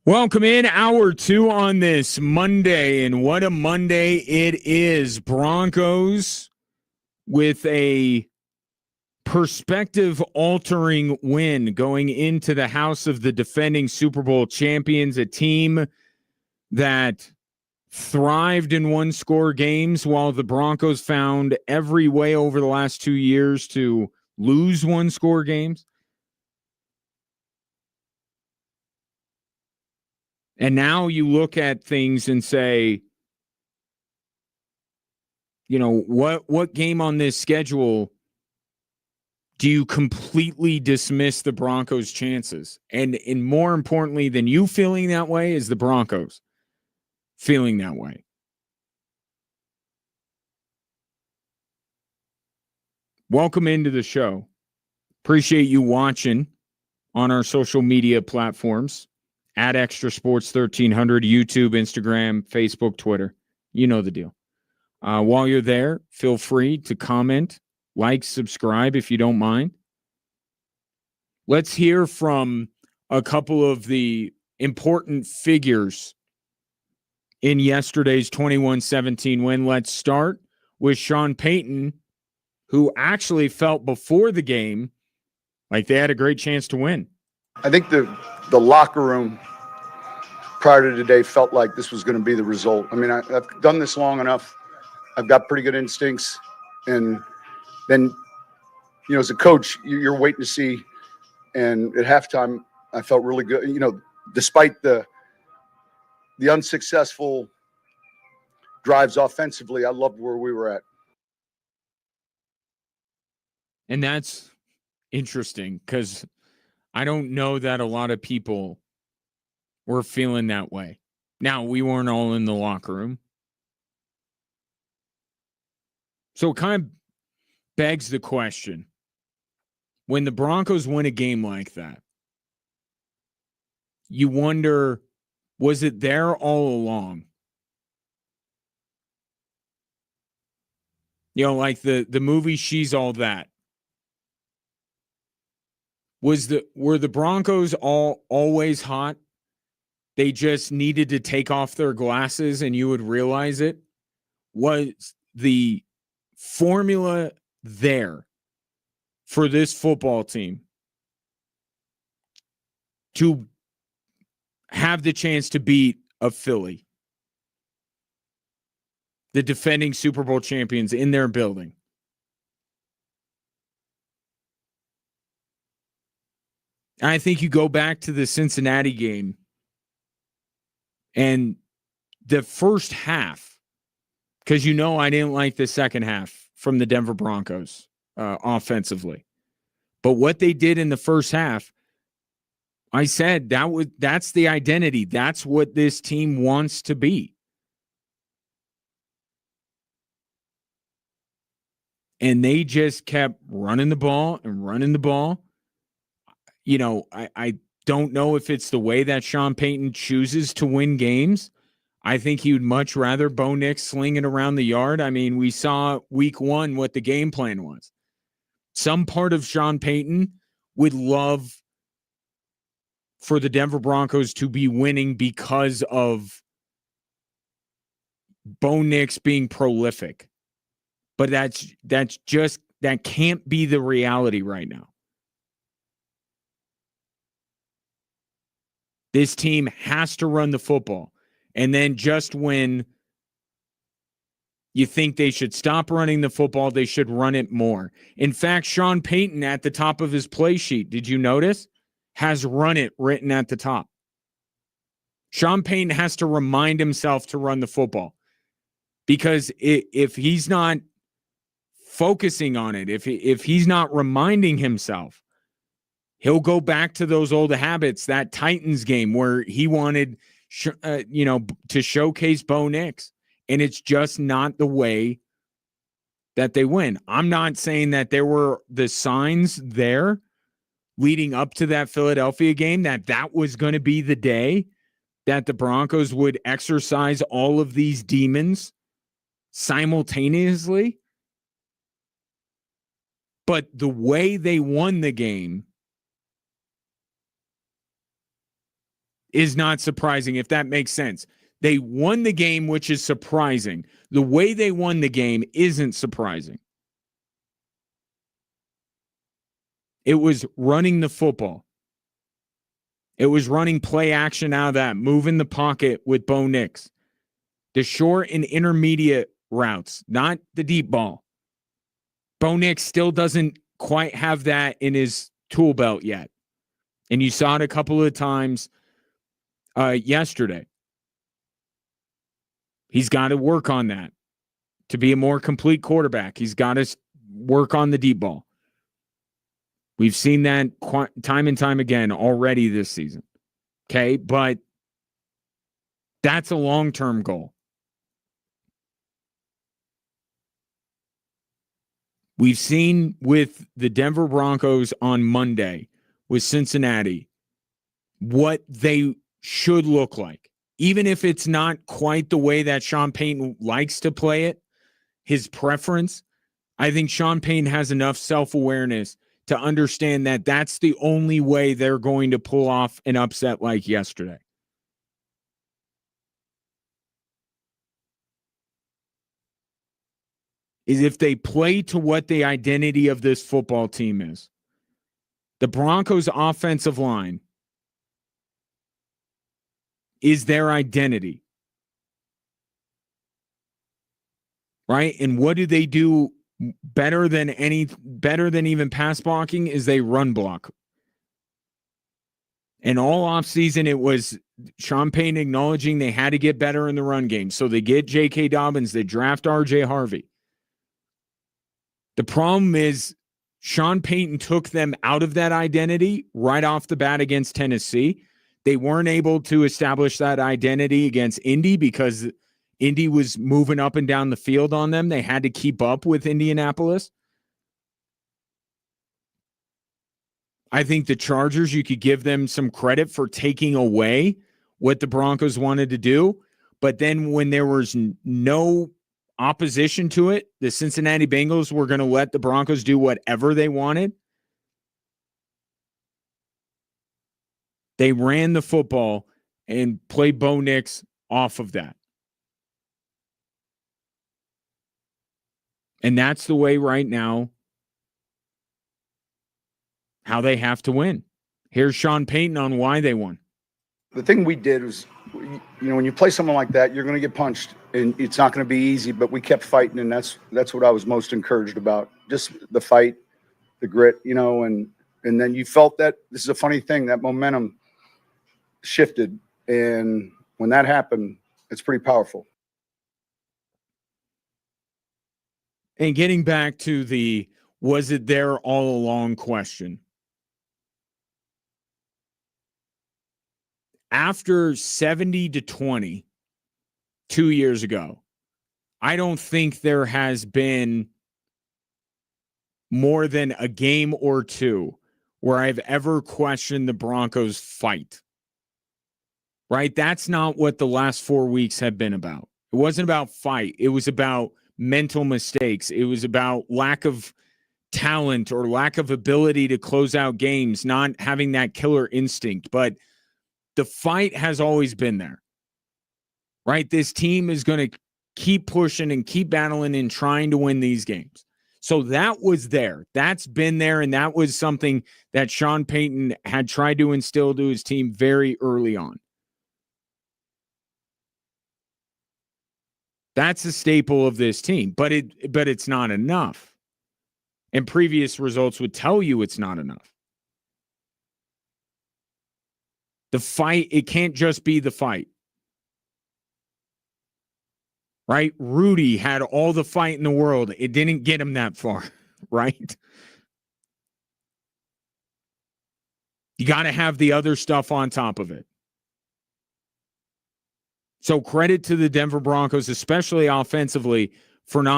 Welcome in hour 2 on this Monday, and what a Monday it is. Broncos with a perspective-altering win going into the house of the defending Super Bowl champions, a team that thrived in one-score games while the Broncos found every way over the last 2 years to lose one-score games. And now you look at things and say, you know, what game on this schedule do you completely dismiss the Broncos' chances? And more importantly than you feeling that way is the Broncos feeling that way. Welcome into the show. Appreciate you watching on our social media platforms at Extra Sports 1300, YouTube, Instagram, Facebook, Twitter. You know the deal. While you're there, feel free to comment, like, subscribe if you don't mind. Let's hear from a couple of the important figures in yesterday's 21-17 win. Let's start with Sean Payton, who actually felt before the game like they had a great chance to win. I think the locker room prior to today felt like this was going to be the result. I mean, I've done this long enough. I've got pretty good instincts. And then, you know, as a coach, you're waiting to see. And at halftime, I felt really good. You know, despite the unsuccessful drives offensively, I loved where we were at. And that's interesting because I don't know that a lot of people were feeling that way. Now, we weren't all in the locker room. So it kind of begs the question, when the Broncos win a game like that, you wonder, was it there all along? You know, like the movie She's All That. Were the Broncos always hot? They just needed to take off their glasses and you would realize it? Was the formula there for this football team to have the chance to beat a Philly, the defending Super Bowl champions, in their building? I think you go back to the Cincinnati game and the first half, because you know I didn't like the second half from the Denver Broncos offensively. But what they did in the first half, I said that's the identity. That's what this team wants to be. And they just kept running the ball and running the ball. You know, I don't know if it's the way that Sean Payton chooses to win games. I think he would much rather Bo Nix slinging around the yard. I mean, we saw week 1 what the game plan was. Some part of Sean Payton would love for the Denver Broncos to be winning because of Bo Nix being prolific. But that can't be the reality right now. This team has to run the football. And then just when you think they should stop running the football, they should run it more. In fact, Sean Payton at the top of his play sheet, did you notice, has run it written at the top. Sean Payton has to remind himself to run the football. Because if he's not focusing on it, if he's not reminding himself, he'll go back to those old habits, that Titans game where he wanted to showcase Bo Nix. And it's just not the way that they win. I'm not saying that there were the signs there leading up to that Philadelphia game that was going to be the day that the Broncos would exercise all of these demons simultaneously. But the way they won the game is not surprising, if that makes sense. They won the game, which is surprising. The way they won the game isn't surprising. It was running the football. It was running play action out of that, moving the pocket with Bo Nix. The short and intermediate routes, not the deep ball. Bo Nix still doesn't quite have that in his tool belt yet. And you saw it a couple of times yesterday. He's got to work on that to be a more complete quarterback. He's got to work on the deep ball. We've seen that time and time again already this season. Okay, but that's a long-term goal. We've seen with the Denver Broncos on Monday with Cincinnati what they should look like. Even if it's not quite the way that Sean Payton likes to play it, his preference, I think Sean Payton has enough self-awareness to understand that that's the only way they're going to pull off an upset like yesterday. Is if they play to what the identity of this football team is. The Broncos' offensive line is their identity. Right? And what do they do better than even pass blocking is they run block. And all offseason, it was Sean Payton acknowledging they had to get better in the run game. So they get J.K. Dobbins, they draft R.J. Harvey. The problem is Sean Payton took them out of that identity right off the bat against Tennessee. They weren't able to establish that identity against Indy because Indy was moving up and down the field on them. They had to keep up with Indianapolis. I think the Chargers, you could give them some credit for taking away what the Broncos wanted to do. But then when there was no opposition to it, the Cincinnati Bengals were going to let the Broncos do whatever they wanted. They ran the football and played Bo Nix off of that. And that's the way right now how they have to win. Here's Sean Payton on why they won. The thing we did was, when you play someone like that, you're going to get punched, and it's not going to be easy, but we kept fighting, and that's what I was most encouraged about. Just the fight, the grit, and then you felt that, this is a funny thing, that momentum shifted, and when that happened, it's pretty powerful. And getting back to the was it there all along question. After 70-20 2 years ago, I don't think there has been more than a game or two where I've ever questioned the Broncos' fight. Right? That's not what the last 4 weeks have been about. It wasn't about fight. It was about mental mistakes. It was about lack of talent or lack of ability to close out games, not having that killer instinct. But the fight has always been there, right? This team is going to keep pushing and keep battling and trying to win these games. So that was there. That's been there, and that was something that Sean Payton had tried to instill to his team very early on. That's a staple of this team, but it's not enough. And previous results would tell you it's not enough. The fight, it can't just be the fight. Right? Rudy had all the fight in the world. It didn't get him that far, right? You got to have the other stuff on top of it. So credit to the Denver Broncos, especially offensively, for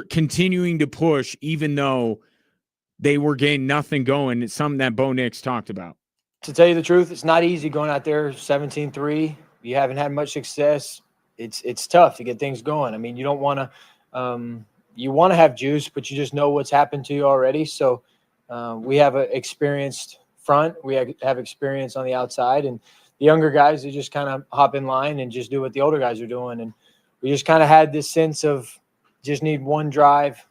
continuing to push, even though they were getting nothing going. It's something that Bo Nix talked about. To tell you the truth, it's not easy going out there 17-3. You haven't had much success. It's tough to get things going. I mean, you don't want to you want to have juice, but you just know what's happened to you already. So we have an experienced front. We have experience on the outside, and the younger guys, they just kind of hop in line and just do what the older guys are doing. And we just kind of had this sense of just need one drive,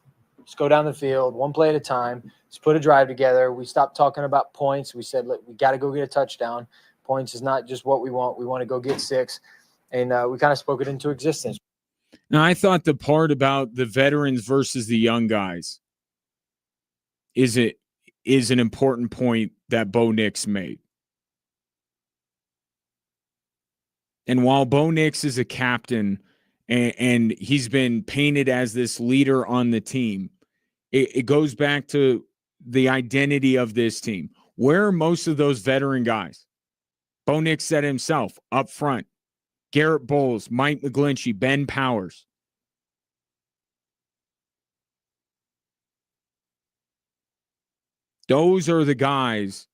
just go down the field, one play at a time, let's put a drive together. We stopped talking about points. We said, look, we got to go get a touchdown. Points is not just what we want. We want to go get 6. And we kind of spoke it into existence. Now, I thought the part about the veterans versus the young guys is an important point that Bo Nix made. And while Bo Nix is a captain and he's been painted as this leader on the team, it goes back to the identity of this team. Where are most of those veteran guys? Bo Nix said himself up front, Garrett Bowles, Mike McGlinchey, Ben Powers. Those are the guys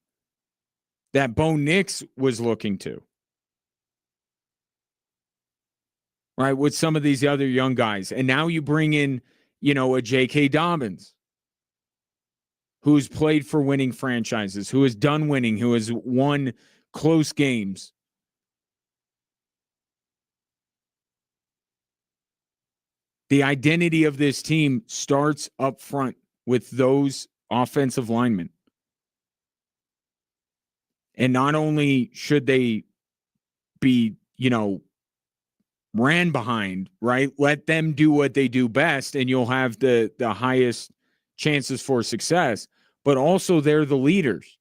that Bo Nix was looking to. Right, with some of these other young guys. And now you bring in, a J.K. Dobbins, who's played for winning franchises, who has done winning, who has won close games. The identity of this team starts up front with those offensive linemen. And not only should they be, ran behind, right? Let them do what they do best, and you'll have the highest chances for success. But also, they're the leaders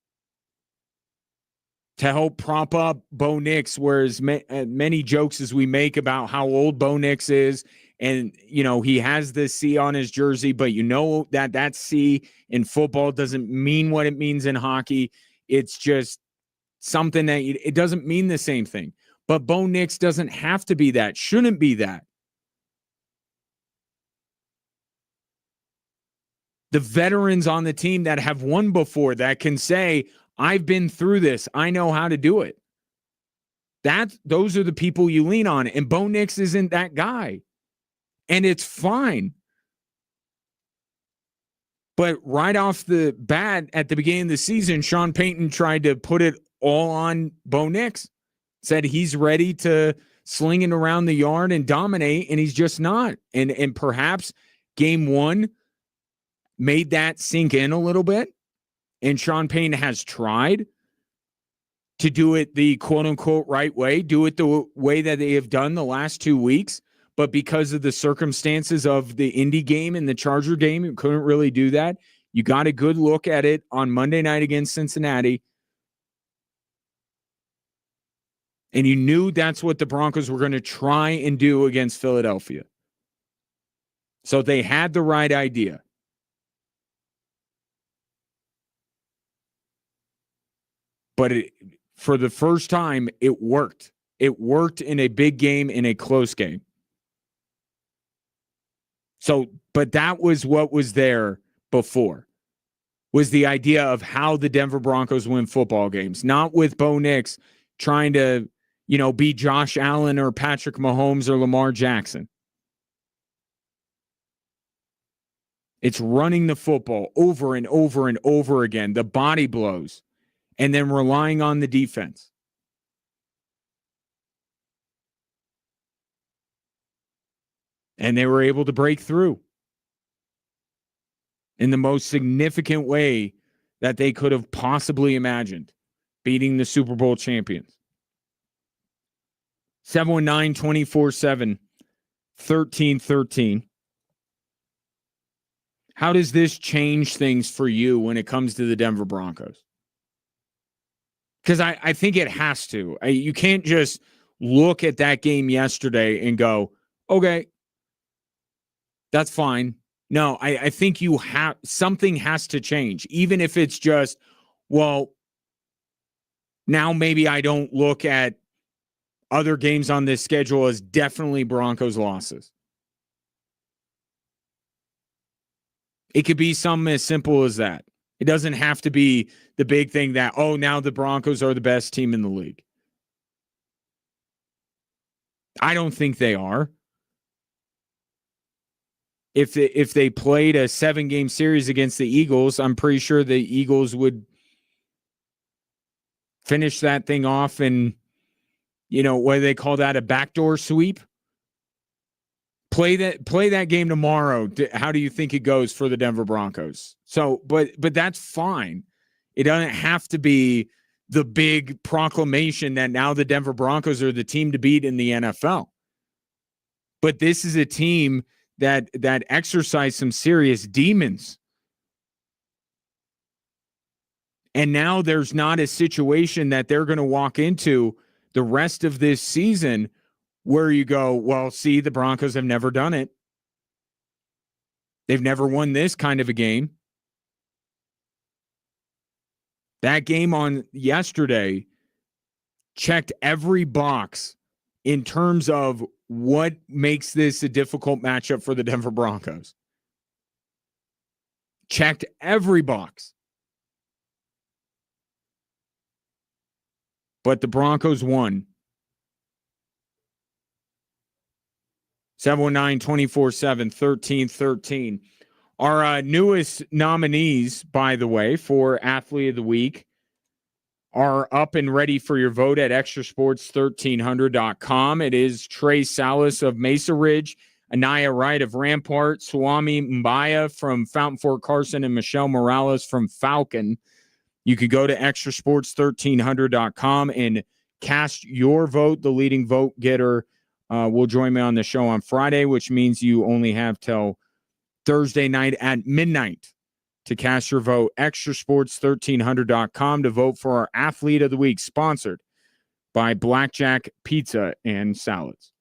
to help prop up Bo Nix. Whereas many jokes as we make about how old Bo Nix is, and he has this C on his jersey, but that C in football doesn't mean what it means in hockey. It's just something that it doesn't mean the same thing. But Bo Nix doesn't have to be that, shouldn't be that. The veterans on the team that have won before that can say, I've been through this. I know how to do it. Those are the people you lean on. And Bo Nix isn't that guy. And it's fine. But right off the bat, at the beginning of the season, Sean Payton tried to put it all on Bo Nix. Said he's ready to sling it around the yard and dominate, and he's just not. And perhaps game 1 made that sink in a little bit. And Sean Payton has tried to do it the quote-unquote right way, do it the way that they have done the last 2 weeks. But because of the circumstances of the Indy game and the Charger game, you couldn't really do that. You got a good look at it on Monday night against Cincinnati. And you knew that's what the Broncos were going to try and do against Philadelphia. So they had the right idea. But for the first time, it worked. It worked in a big game, in a close game. So, but that was what was there before, was the idea of how the Denver Broncos win football games, not with Bo Nix trying to, be Josh Allen or Patrick Mahomes or Lamar Jackson. It's running the football over and over and over again, the body blows, and then relying on the defense. And they were able to break through in the most significant way that they could have possibly imagined, beating the Super Bowl champions. 719-24-7-1313. How does this change things for you when it comes to the Denver Broncos? Because I think it has to. You can't just look at that game yesterday and go, okay, that's fine. No, I think something has to change, even if it's just, well, now maybe I don't look at other games on this schedule as definitely Broncos losses. It could be something as simple as that. It doesn't have to be the big thing that, now the Broncos are the best team in the league. I don't think they are. If they played a 7-game series against the Eagles, I'm pretty sure the Eagles would finish that thing off and, what do they call that, a backdoor sweep? Play that game tomorrow. How do you think it goes for the Denver Broncos? So, but that's fine. It doesn't have to be the big proclamation that now the Denver Broncos are the team to beat in the NFL. But this is a team that exercised some serious demons. And now there's not a situation that they're going to walk into the rest of this season where you go, well, see, the Broncos have never done it. They've never won this kind of a game. That game on yesterday checked every box in terms of what makes this a difficult matchup for the Denver Broncos. Checked every box. But the Broncos won. 719-247-1313. Our newest nominees, by the way, for Athlete of the Week are up and ready for your vote at extrasports1300.com. It is Trey Salas of Mesa Ridge, Anaya Wright of Rampart, Swami Mbaya from Fountain Fort Carson, and Michelle Morales from Falcon. You could go to extrasports1300.com and cast your vote. The leading vote getter will join me on the show on Friday, which means you only have till Thursday night at midnight to cast your vote. Extrasports1300.com to vote for our Athlete of the Week, sponsored by Blackjack Pizza and Salads.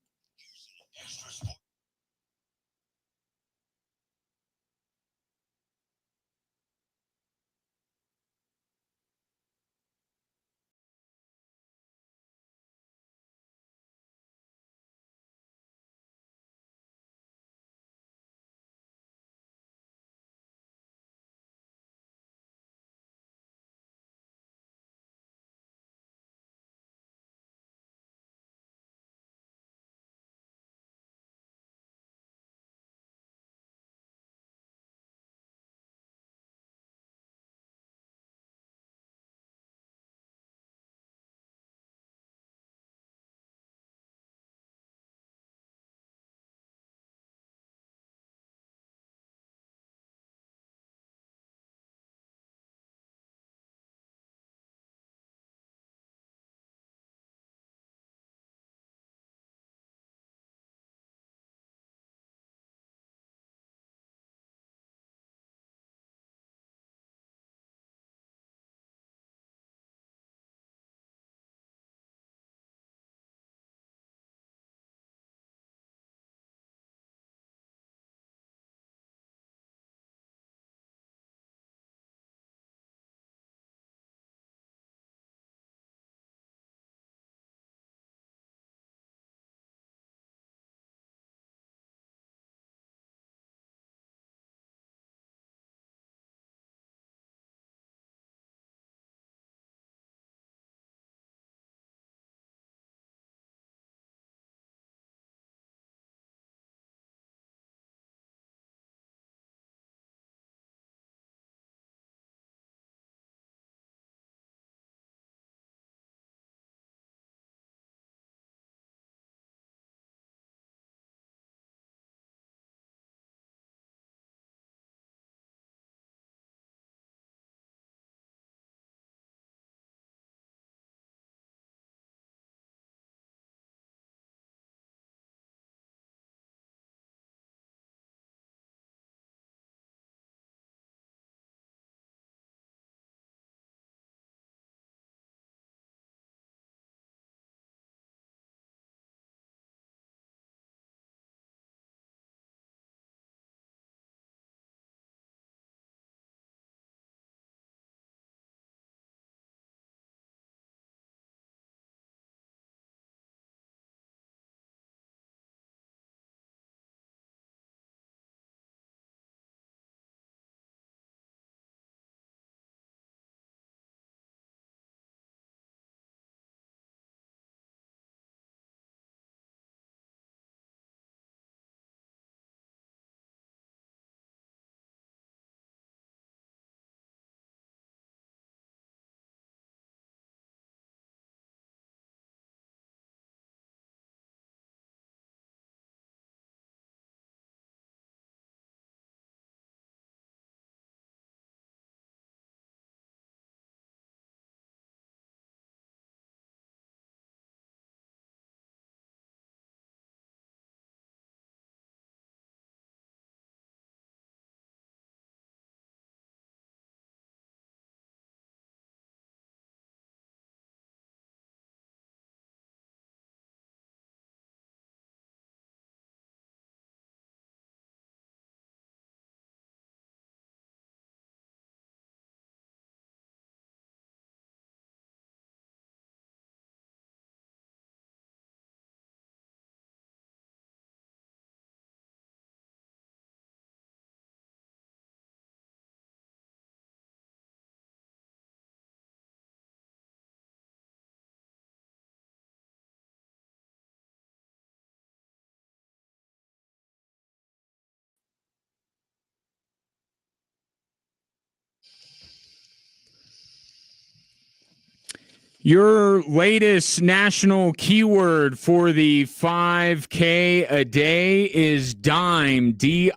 Your latest national keyword for the 5K a day is dime, DIME.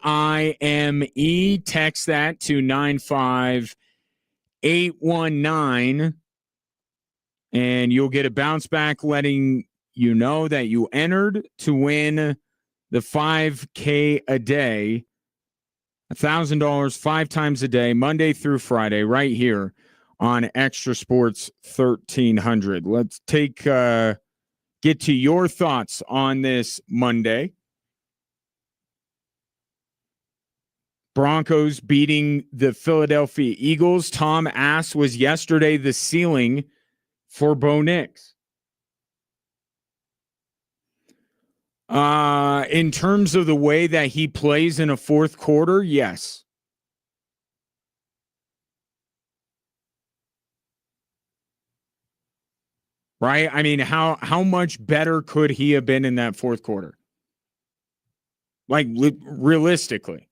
Text that to 95819, and you'll get a bounce back letting you know that you entered to win the 5K a day, $1,000 5 times a day, Monday through Friday, right here on Extra Sports 1300. Let's get to your thoughts on this Monday. Broncos beating the Philadelphia Eagles. Tom asked, was yesterday the ceiling for Bo Nix? In terms of the way that he plays in a fourth quarter, yes. Right? I mean, how much better could he have been in that fourth quarter? Like, realistically.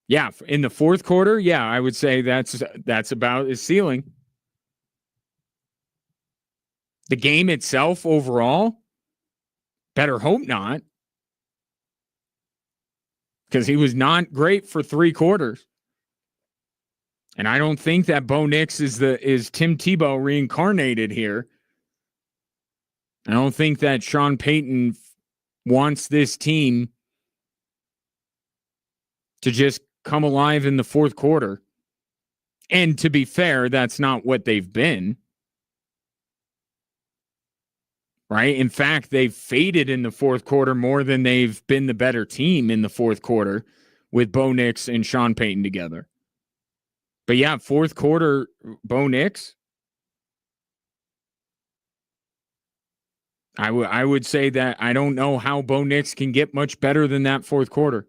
Yeah, in the fourth quarter, yeah, I would say that's about his ceiling. The game itself overall, better hope not. Because he was not great for 3 quarters. And I don't think that Bo Nix is Tim Tebow reincarnated here. I don't think that Sean Payton wants this team to just come alive in the fourth quarter. And to be fair, that's not what they've been. Right? In fact, they've faded in the fourth quarter more than they've been the better team in the fourth quarter with Bo Nix and Sean Payton together. But yeah, fourth quarter, Bo Nix, I would say that I don't know how Bo Nix can get much better than that fourth quarter.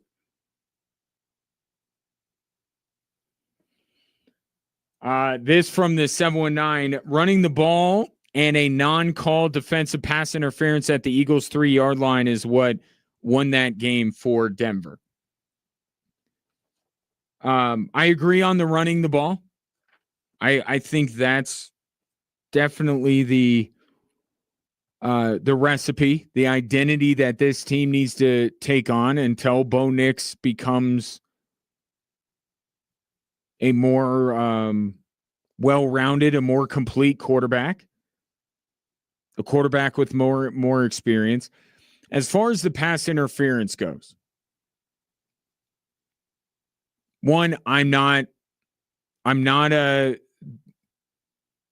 This from the 719, running the ball and a non-call defensive pass interference at the Eagles' 3-yard line is what won that game for Denver. I agree on the running the ball. I think that's definitely the recipe, the identity that this team needs to take on until Bo Nix becomes a more well-rounded, a more complete quarterback, a quarterback with more experience. As far as the pass interference goes, one, I'm not a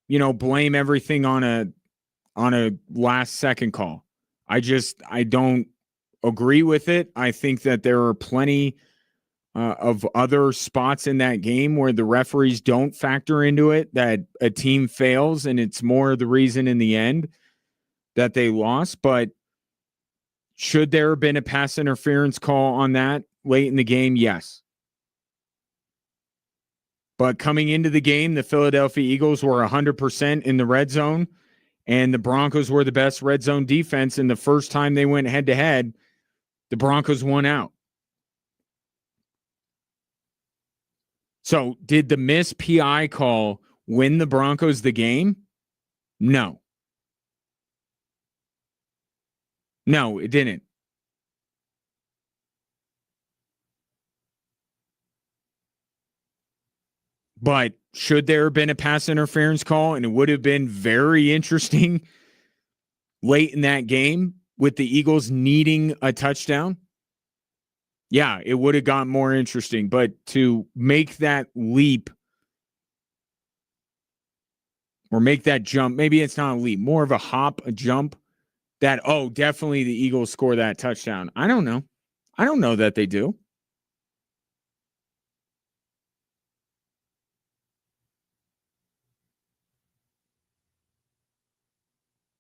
blame everything on a last second call. I don't agree with it. I think that there are plenty of other spots in that game where the referees don't factor into it, that a team fails, and it's more the reason in the end that they lost. But should there have been a pass interference call on that late in the game? Yes. But coming into the game, the Philadelphia Eagles were 100% in the red zone, and the Broncos were the best red zone defense. And the first time they went head-to-head, the Broncos won out. So did the missed PI call win the Broncos the game? No. No, it didn't. But should there have been a pass interference call, and it would have been very interesting late in that game with the Eagles needing a touchdown? Yeah, it would have gotten more interesting. But to make that leap or make that jump, maybe it's not a leap, more of a hop, a jump, that, definitely the Eagles score that touchdown. I don't know. I don't know that they do.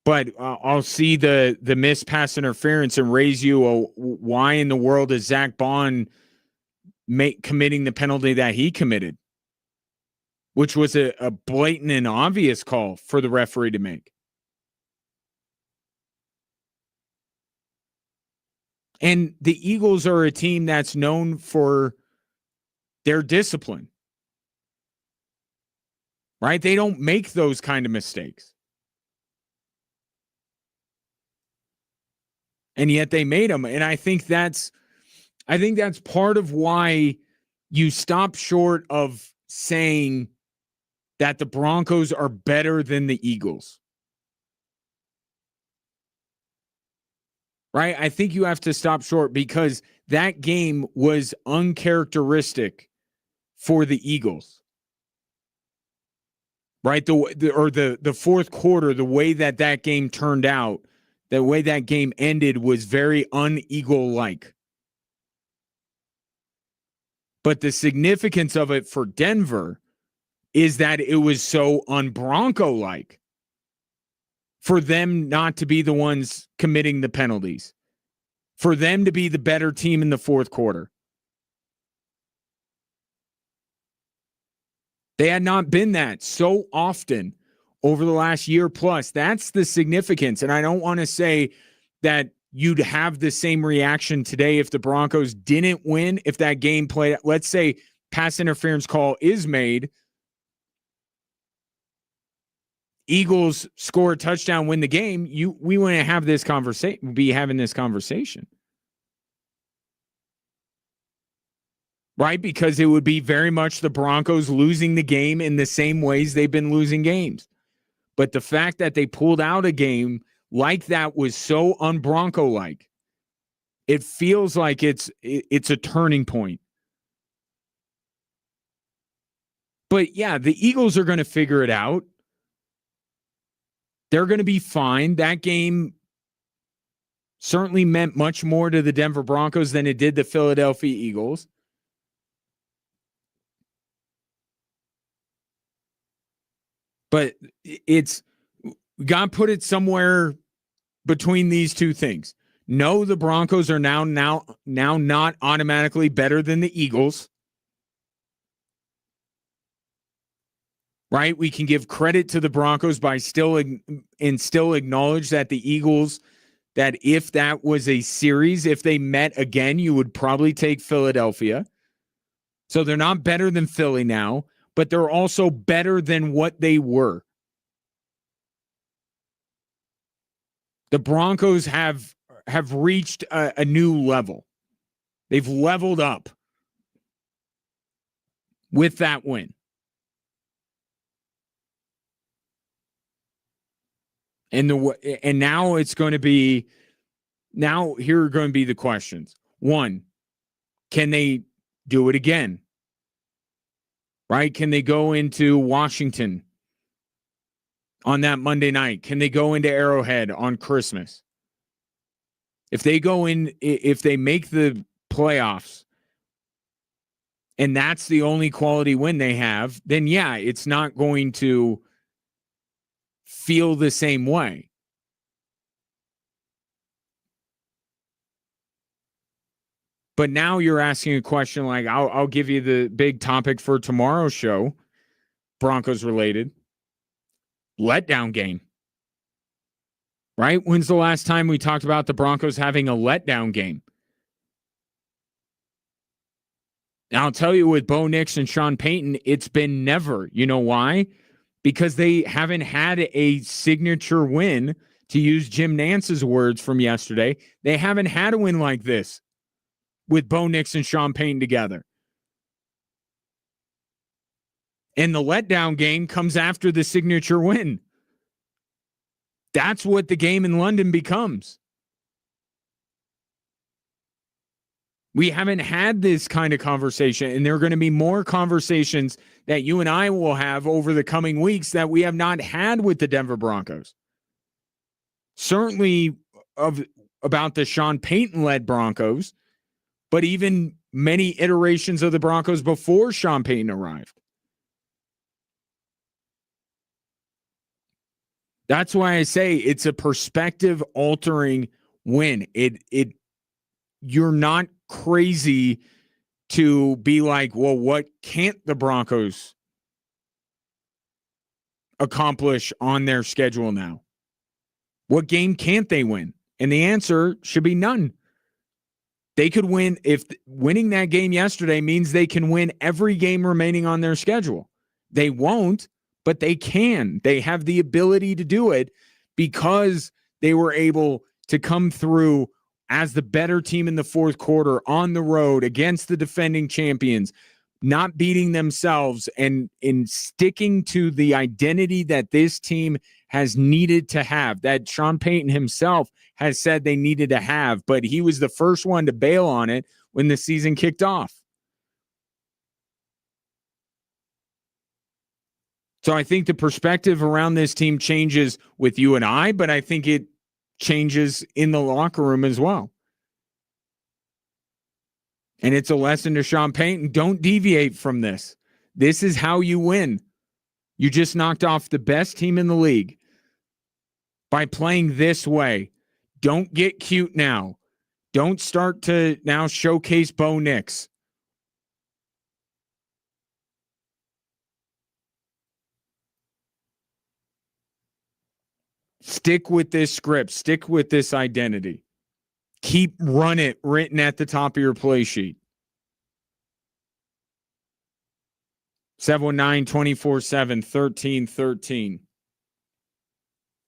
But I'll see the missed pass interference and raise you why in the world is Zach Bond committing the penalty that he committed, which was a blatant and obvious call for the referee to make. And the Eagles are a team that's known for their discipline. right? They don't make those kind of mistakes. And yet they made them. And I think that's part of why you stop short of saying that the Broncos are better than the Eagles. Right? I think you have to stop short because that game was uncharacteristic for the Eagles. Right? The fourth quarter, the way that game turned out, the way that game ended was very un-Eagle-like. But the significance of it for Denver is that it was so un-Bronco-like for them not to be the ones committing the penalties, for them to be the better team in the fourth quarter. They had not been that so often over the last year plus. That's the significance. And I don't want to say that you'd have the same reaction today if the Broncos didn't win, if that game played. Let's say pass interference call is made, Eagles score a touchdown, win the game. We wouldn't have this conversation, be having this conversation. Right? Because it would be very much the Broncos losing the game in the same ways they've been losing games. But the fact that they pulled out a game like that was so un-Bronco-like. It feels like it's a turning point. But yeah, the Eagles are going to figure it out. They're going to be fine. That game certainly meant much more to the Denver Broncos than it did the Philadelphia Eagles. But God put it somewhere between these two things. No, the Broncos are now not automatically better than the Eagles. Right? We can give credit to the Broncos by still acknowledge that the Eagles, that if that was a series, if they met again, you would probably take Philadelphia. So they're not better than Philly now, but they're also better than what they were. The Broncos have reached a new level. They've leveled up with that win. And now it's going to be, now here are going to be the questions. One, can they do it again? Right? Can they go into Washington on that Monday night? Can they go into Arrowhead on Christmas? If they go in, if they make the playoffs and that's the only quality win they have, then yeah, it's not going to feel the same way. But now you're asking a question like, I'll give you the big topic for tomorrow's show, Broncos related. Letdown game. Right? When's the last time we talked about the Broncos having a letdown game? And I'll tell you, with Bo Nix and Sean Payton, it's been never. You know why? Because they haven't had a signature win, to use Jim Nance's words from yesterday. They haven't had a win like this with Bo Nix and Sean Payton together. And the letdown game comes after the signature win. That's what the game in London becomes. We haven't had this kind of conversation, and there are going to be more conversations that you and I will have over the coming weeks that we have not had with the Denver Broncos. Certainly about the Sean Payton-led Broncos, but even many iterations of the Broncos before Sean Payton arrived. That's why I say it's a perspective-altering win. You're not crazy to be like, well, what can't the Broncos accomplish on their schedule now? What game can't they win? And the answer should be none. They could win. If winning that game yesterday means they can win every game remaining on their schedule. They won't, but they can. They have the ability to do it because they were able to come through as the better team in the fourth quarter on the road against the defending champions, not beating themselves and in sticking to the identity that this team has needed to have, that Sean Payton himself has said they needed to have, but he was the first one to bail on it when the season kicked off. So I think the perspective around this team changes with you and I, but I think it changes in the locker room as well. And it's a lesson to Sean Payton. Don't deviate from this. This is how you win. You just knocked off the best team in the league by playing this way. Don't get cute now. Don't start to now showcase Bo Nix. Stick with this script. Stick with this identity. Keep run it written at the top of your play sheet. 719-247-1313.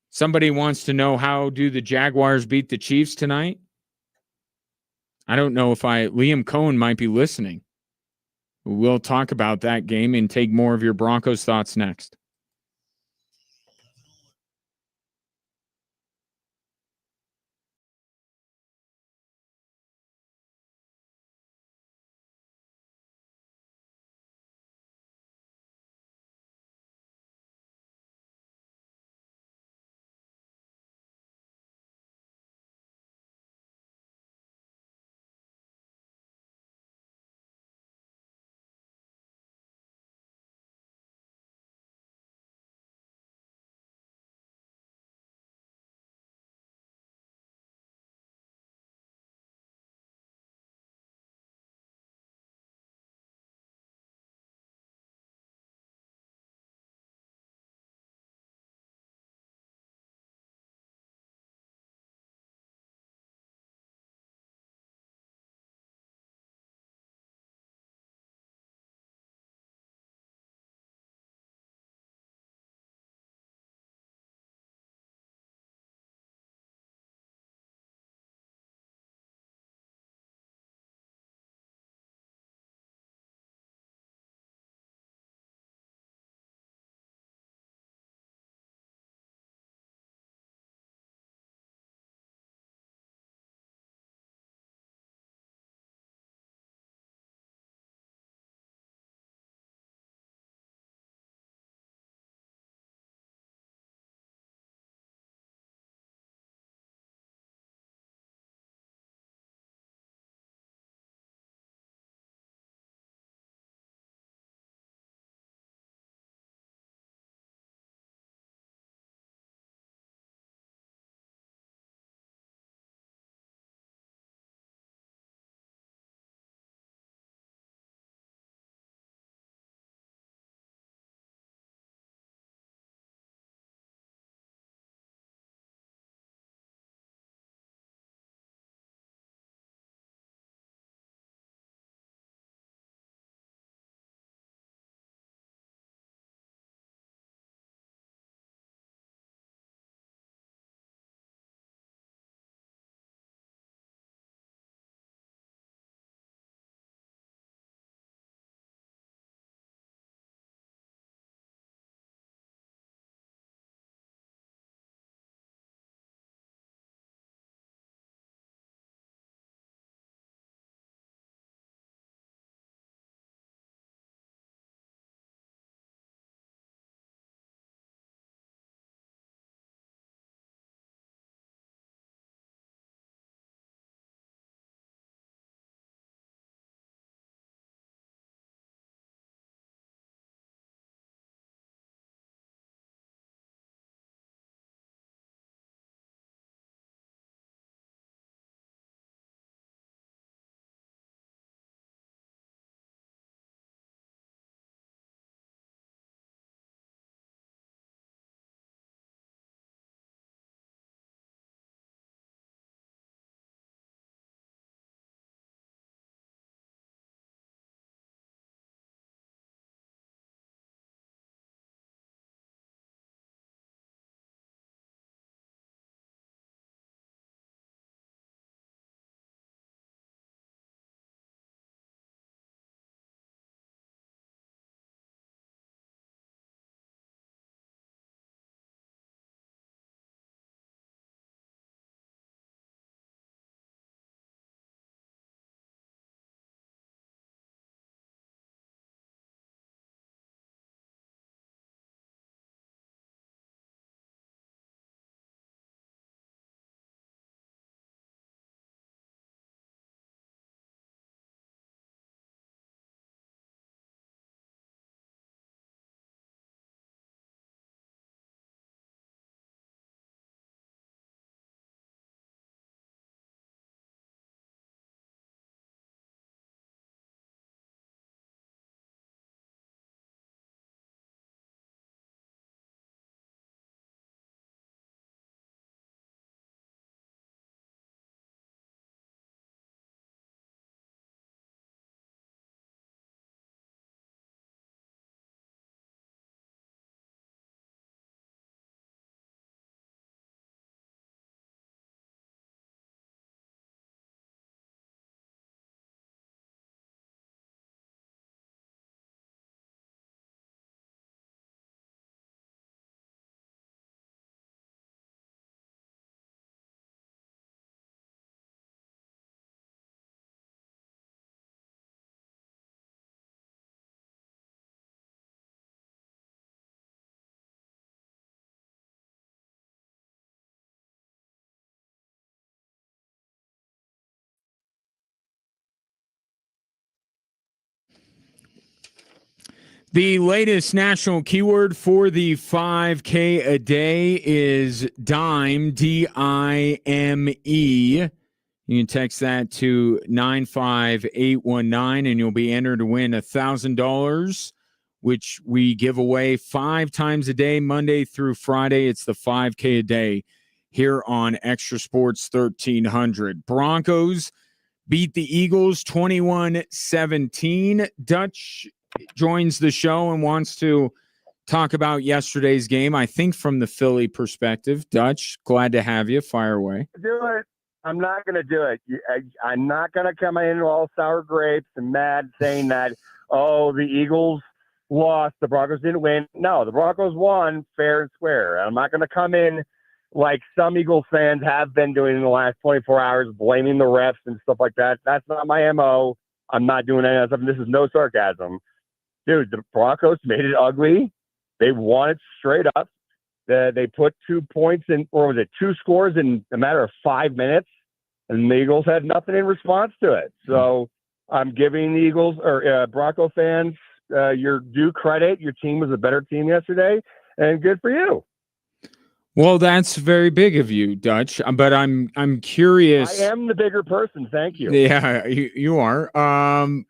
Somebody wants to know, how do the Jaguars beat the Chiefs tonight? I don't know if Liam Cohen might be listening. We'll talk about that game and take more of your Broncos thoughts next. The latest national keyword for the 5K a day is dime, D-I-M-E. You can text that to 95819 and you'll be entered to win $1,000, which we give away 5 times a day, Monday through Friday. It's the 5K a day here on Extra Sports 1300. Broncos beat the Eagles 21-17. Dutch joins the show and wants to talk about yesterday's game, I think from the Philly perspective. Dutch, glad to have you. Fire away. Do it. I'm not going to do it. I'm not going to come in all sour grapes and mad saying that, oh, the Eagles lost, the Broncos didn't win. No, the Broncos won fair and square. I'm not going to come in like some Eagles fans have been doing in the last 24 hours, blaming the refs and stuff like that. That's not my MO. I'm not doing any of that stuff. This is no sarcasm. Dude, the Broncos made it ugly. They won it straight up. They put 2 points in, or was it 2 scores in a matter of 5 minutes, and the Eagles had nothing in response to it. So I'm giving the Eagles or Bronco fans your due credit. Your team was a better team yesterday, and good for you. Well, that's very big of you, Dutch. But I'm curious. I am the bigger person. Thank you. Yeah, you are.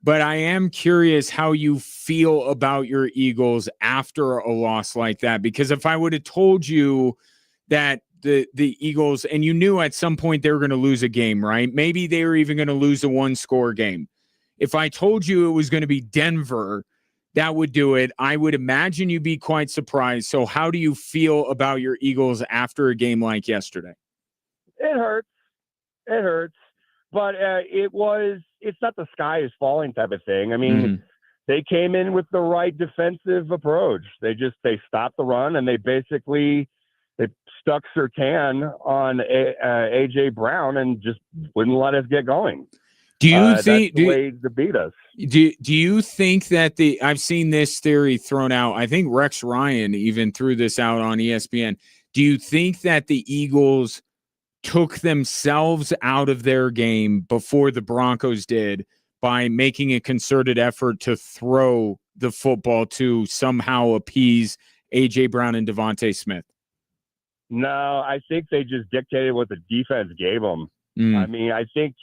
But I am curious how you feel about your Eagles after a loss like that. Because if I would have told you that the Eagles, and you knew at some point they were going to lose a game, right? Maybe they were even going to lose a 1-score game. If I told you it was going to be Denver, that would do it. I would imagine you'd be quite surprised. So how do you feel about your Eagles after a game like yesterday? It hurts. It hurts. But it's not the sky is falling type of thing. I mean, they came in with the right defensive approach. They stopped the run, and they stuck Surtain on A.J. Brown and just wouldn't let us get going. Do you think that's the way to beat us? Do you think that I've seen this theory thrown out? I think Rex Ryan even threw this out on ESPN. Do you think that the Eagles took themselves out of their game before the Broncos did by making a concerted effort to throw the football to somehow appease A.J. Brown and Devontae Smith? No, I think they just dictated what the defense gave them. I mean, I think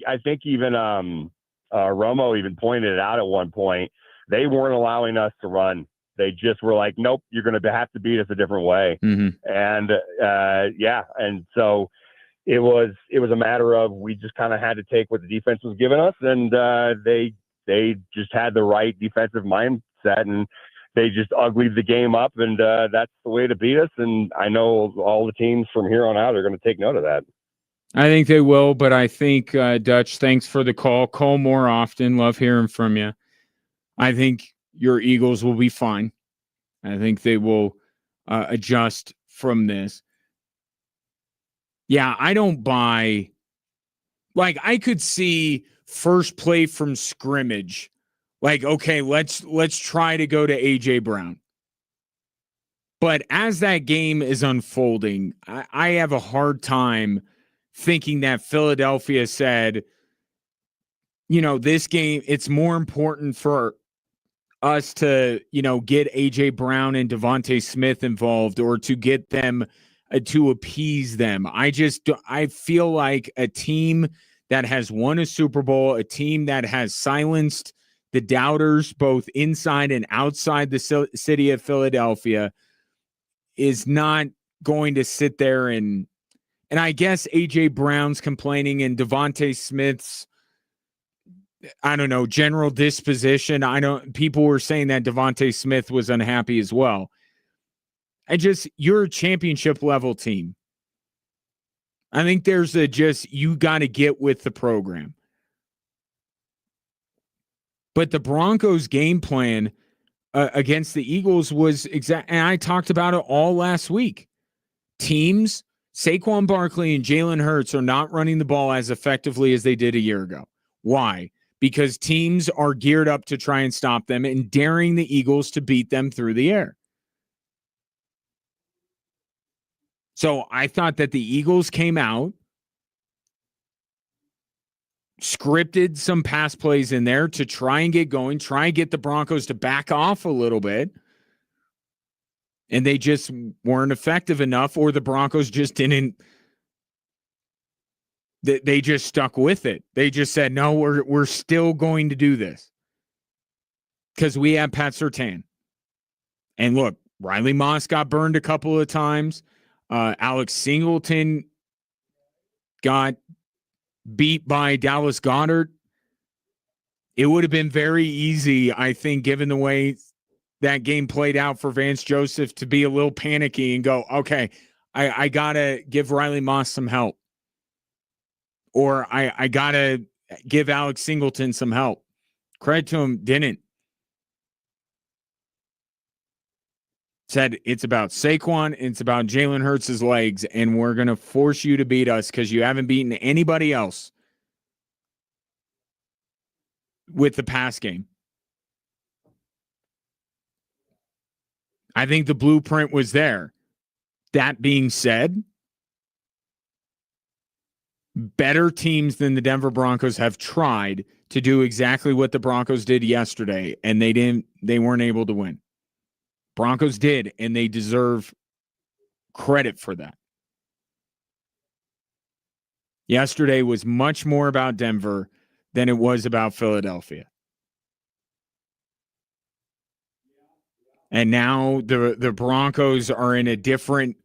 even Romo even pointed it out at one point. They weren't allowing us to run. They just were like, nope, you're going to have to beat us a different way. And and so it was a matter of we just kind of had to take what the defense was giving us, and they just had the right defensive mindset, and they just uglied the game up, and that's the way to beat us. And I know all the teams from here on out are going to take note of that. I think they will, but I think, Dutch, thanks for the call. Call more often. Love hearing from you. I think your Eagles will be fine. I think they will adjust from this. Yeah, I don't buy. Like, I could see first play from scrimmage. Like, okay, let's try to go to A.J. Brown. But as that game is unfolding, I have a hard time thinking that Philadelphia said, this game, it's more important for us to, get A.J. Brown and Devontae Smith involved or to get them to appease them. I feel like a team that has won a Super Bowl, a team that has silenced the doubters both inside and outside the city of Philadelphia is not going to sit there and I guess A.J. Brown's complaining and Devontae Smith's, I don't know, general disposition. People were saying that Devontae Smith was unhappy as well. You're a championship level team. I think there's you got to get with the program. But the Broncos game plan against the Eagles was exact. And I talked about it all last week. Teams, Saquon Barkley and Jalen Hurts are not running the ball as effectively as they did a year ago. Why? Because teams are geared up to try and stop them and daring the Eagles to beat them through the air. So I thought that the Eagles came out scripted some pass plays in there to try and get going, try and get the Broncos to back off a little bit. And they just weren't effective enough, or the Broncos just didn't. They just stuck with it. They just said, no, we're still going to do this because we have Pat Surtain. And look, Riley Moss got burned a couple of times. Alex Singleton got beat by Dallas Goedert. It would have been very easy, I think, given the way that game played out for Vance Joseph, to be a little panicky and go, okay, I got to give Riley Moss some help. Or I got to give Alex Singleton some help. Credit to him, didn't. Said it's about Saquon, it's about Jalen Hurts' legs, and we're going to force you to beat us because you haven't beaten anybody else with the pass game. I think the blueprint was there. That being said, better teams than the Denver Broncos have tried to do exactly what the Broncos did yesterday, and they weren't able to win. Broncos did, and they deserve credit for that. Yesterday was much more about Denver than it was about Philadelphia. And now the Broncos are in a different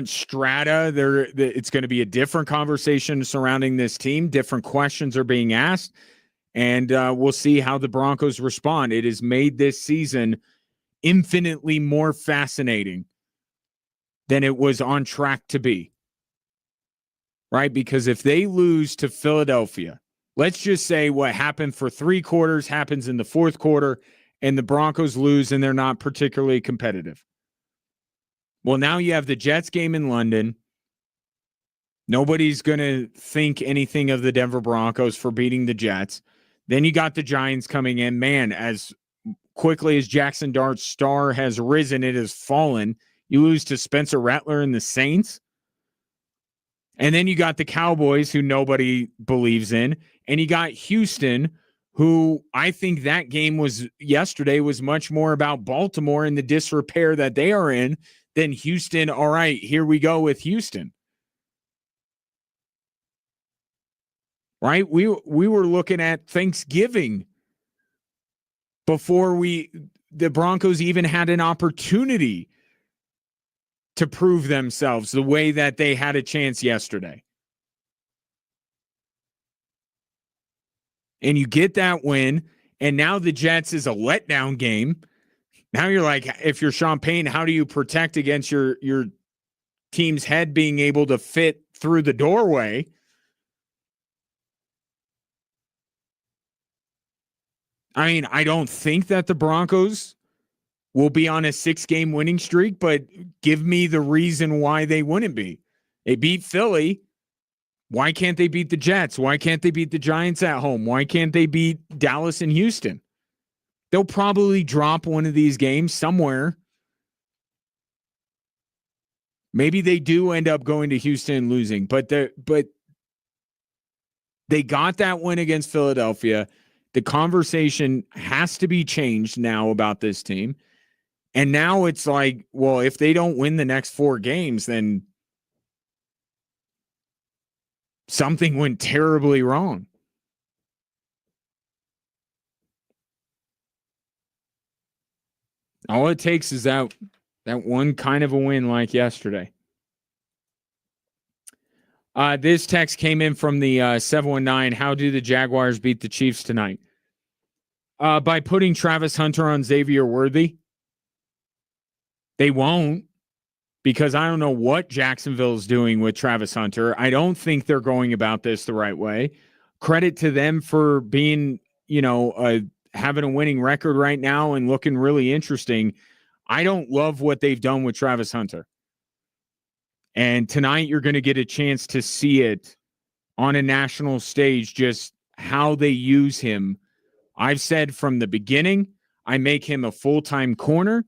strata. It's going to be a different conversation surrounding this team. Different questions are being asked, and we'll see how the Broncos respond. It has made this season infinitely more fascinating than it was on track to be. Right? Because if they lose to Philadelphia, let's just say what happened for 3 quarters happens in the 4th quarter, and the Broncos lose and they're not particularly competitive. Well, now you have the Jets game in London. Nobody's going to think anything of the Denver Broncos for beating the Jets. Then you got the Giants coming in. Man, as quickly as Jackson Dart's star has risen, it has fallen. You lose to Spencer Rattler and the Saints. And then you got the Cowboys, who nobody believes in. And you got Houston, who I think that game yesterday was much more about Baltimore and the disrepair that they are in than Houston. All right, here we go with Houston. Right? We were looking at Thanksgiving before the Broncos even had an opportunity to prove themselves the way that they had a chance yesterday. And you get that win, and now the Jets is a letdown game. Now you're like, if you're Sean Payton, how do you protect against your team's head being able to fit through the doorway? I mean, I don't think that the Broncos will be on a 6-game winning streak, but give me the reason why they wouldn't be. They beat Philly. Why can't they beat the Jets? Why can't they beat the Giants at home? Why can't they beat Dallas and Houston? They'll probably drop one of these games somewhere. Maybe they do end up going to Houston and losing, but they got that win against Philadelphia. The conversation has to be changed now about this team. And now it's like, well, if they don't win the next 4 games, then something went terribly wrong. All it takes is that one kind of a win like yesterday. This text came in from the 719. How do the Jaguars beat the Chiefs tonight? By putting Travis Hunter on Xavier Worthy. They won't, because I don't know what Jacksonville is doing with Travis Hunter. I don't think they're going about this the right way. Credit to them for being, having a winning record right now and looking really interesting. I don't love what they've done with Travis Hunter. And tonight you're going to get a chance to see it on a national stage, just how they use him. I've said from the beginning, I make him a full-time corner,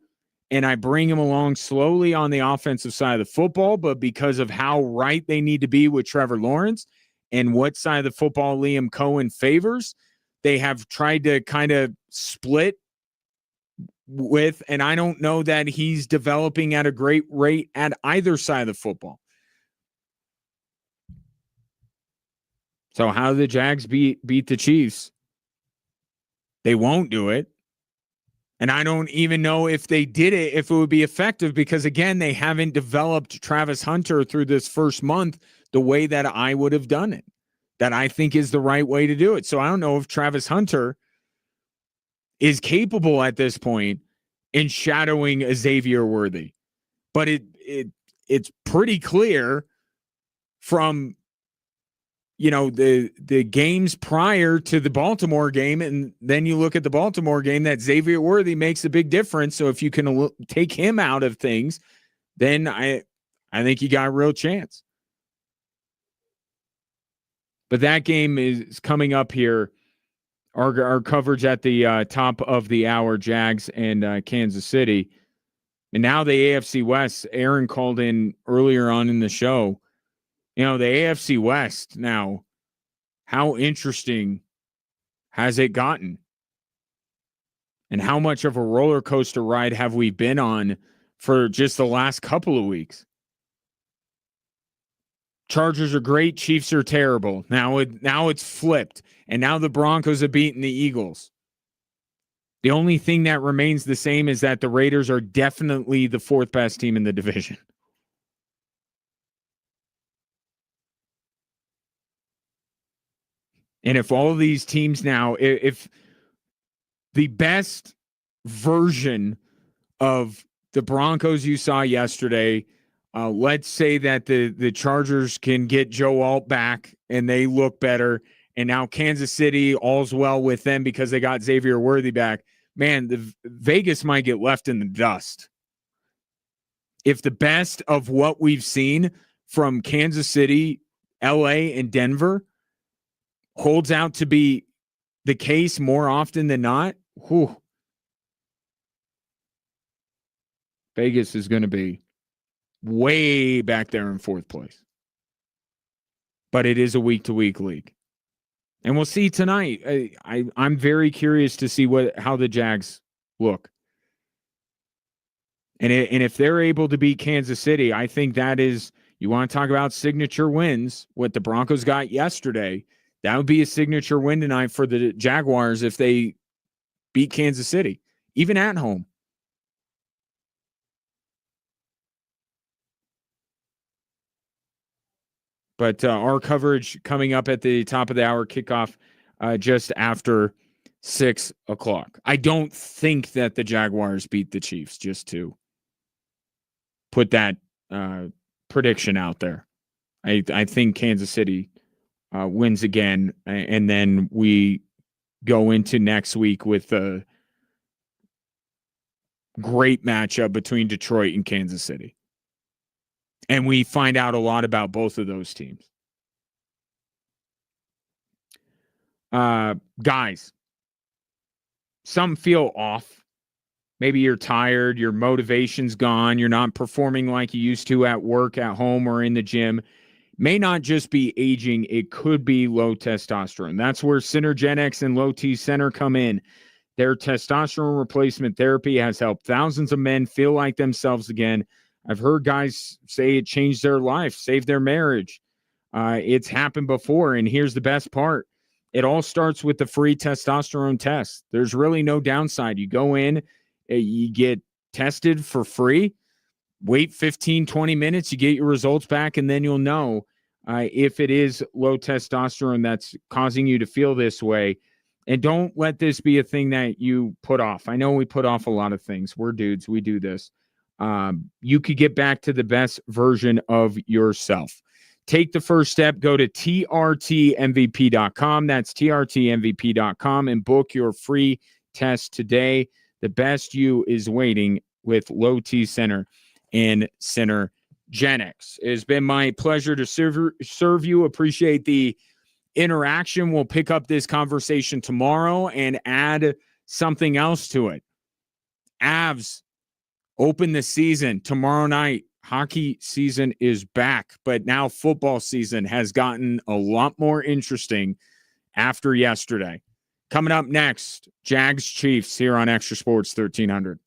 and I bring him along slowly on the offensive side of the football, but because of how right they need to be with Trevor Lawrence and what side of the football Liam Cohen favors. They have tried to kind of split with, and I don't know that he's developing at a great rate at either side of the football. So how do the Jags beat the Chiefs? They won't do it. And I don't even know if they did it, if it would be effective, because, again, they haven't developed Travis Hunter through this first month the way that I would have done it, that I think is the right way to do it. So I don't know if Travis Hunter is capable at this point in shadowing a Xavier Worthy. But it's pretty clear from the games prior to the Baltimore game, and then you look at the Baltimore game, that Xavier Worthy makes a big difference. So if you can take him out of things, then I think you got a real chance. But that game is coming up here. Our coverage at the top of the hour, Jags and Kansas City. And now the AFC West, Aaron called in earlier on in the show. The AFC West now, how interesting has it gotten? And how much of a roller coaster ride have we been on for just the last couple of weeks? Chargers are great, Chiefs are terrible. Now it's flipped, and now the Broncos have beaten the Eagles. The only thing that remains the same is that the Raiders are definitely the fourth best team in the division. And if all of these teams now, if the best version of the Broncos you saw yesterday, let's say that the Chargers can get Joe Alt back and they look better, and now Kansas City, all's well with them because they got Xavier Worthy back. Man, the Vegas might get left in the dust. If the best of what we've seen from Kansas City, LA, and Denver holds out to be the case more often than not, Vegas is going to be way back there in fourth place. But it is a week-to-week league. And we'll see tonight. I'm very curious to see how the Jags look. And if they're able to beat Kansas City, I think that is, you want to talk about signature wins, what the Broncos got yesterday, that would be a signature win tonight for the Jaguars if they beat Kansas City, even at home. But our coverage coming up at the top of the hour, kickoff just after 6 o'clock. I don't think that the Jaguars beat the Chiefs, just to put that prediction out there. I think Kansas City wins again, and then we go into next week with a great matchup between Detroit and Kansas City. And we find out a lot about both of those teams. Guys, some feel off. Maybe you're tired, your motivation's gone, you're not performing like you used to at work, at home, or in the gym. May not just be aging, it could be low testosterone. That's where Synergenics and Low T Center come in. Their testosterone replacement therapy has helped thousands of men feel like themselves again. I've heard guys say it changed their life, saved their marriage. It's happened before, and here's the best part. It all starts with the free testosterone test. There's really no downside. You go in, you get tested for free. Wait 15, 20 minutes, you get your results back, and then you'll know if it is low testosterone that's causing you to feel this way. And don't let this be a thing that you put off. I know we put off a lot of things. We're dudes. We do this. You could get back to the best version of yourself. Take the first step. Go to trtmvp.com. That's trtmvp.com and book your free test today. The best you is waiting with Low T Center and Synergenics. It has been my pleasure to serve you. Appreciate the interaction. We'll pick up this conversation tomorrow and add something else to it. Avs open the season tomorrow night. hockey season is back, but now football season has gotten a lot more interesting after yesterday. Coming up next, Jags Chiefs here on Extra Sports 1300.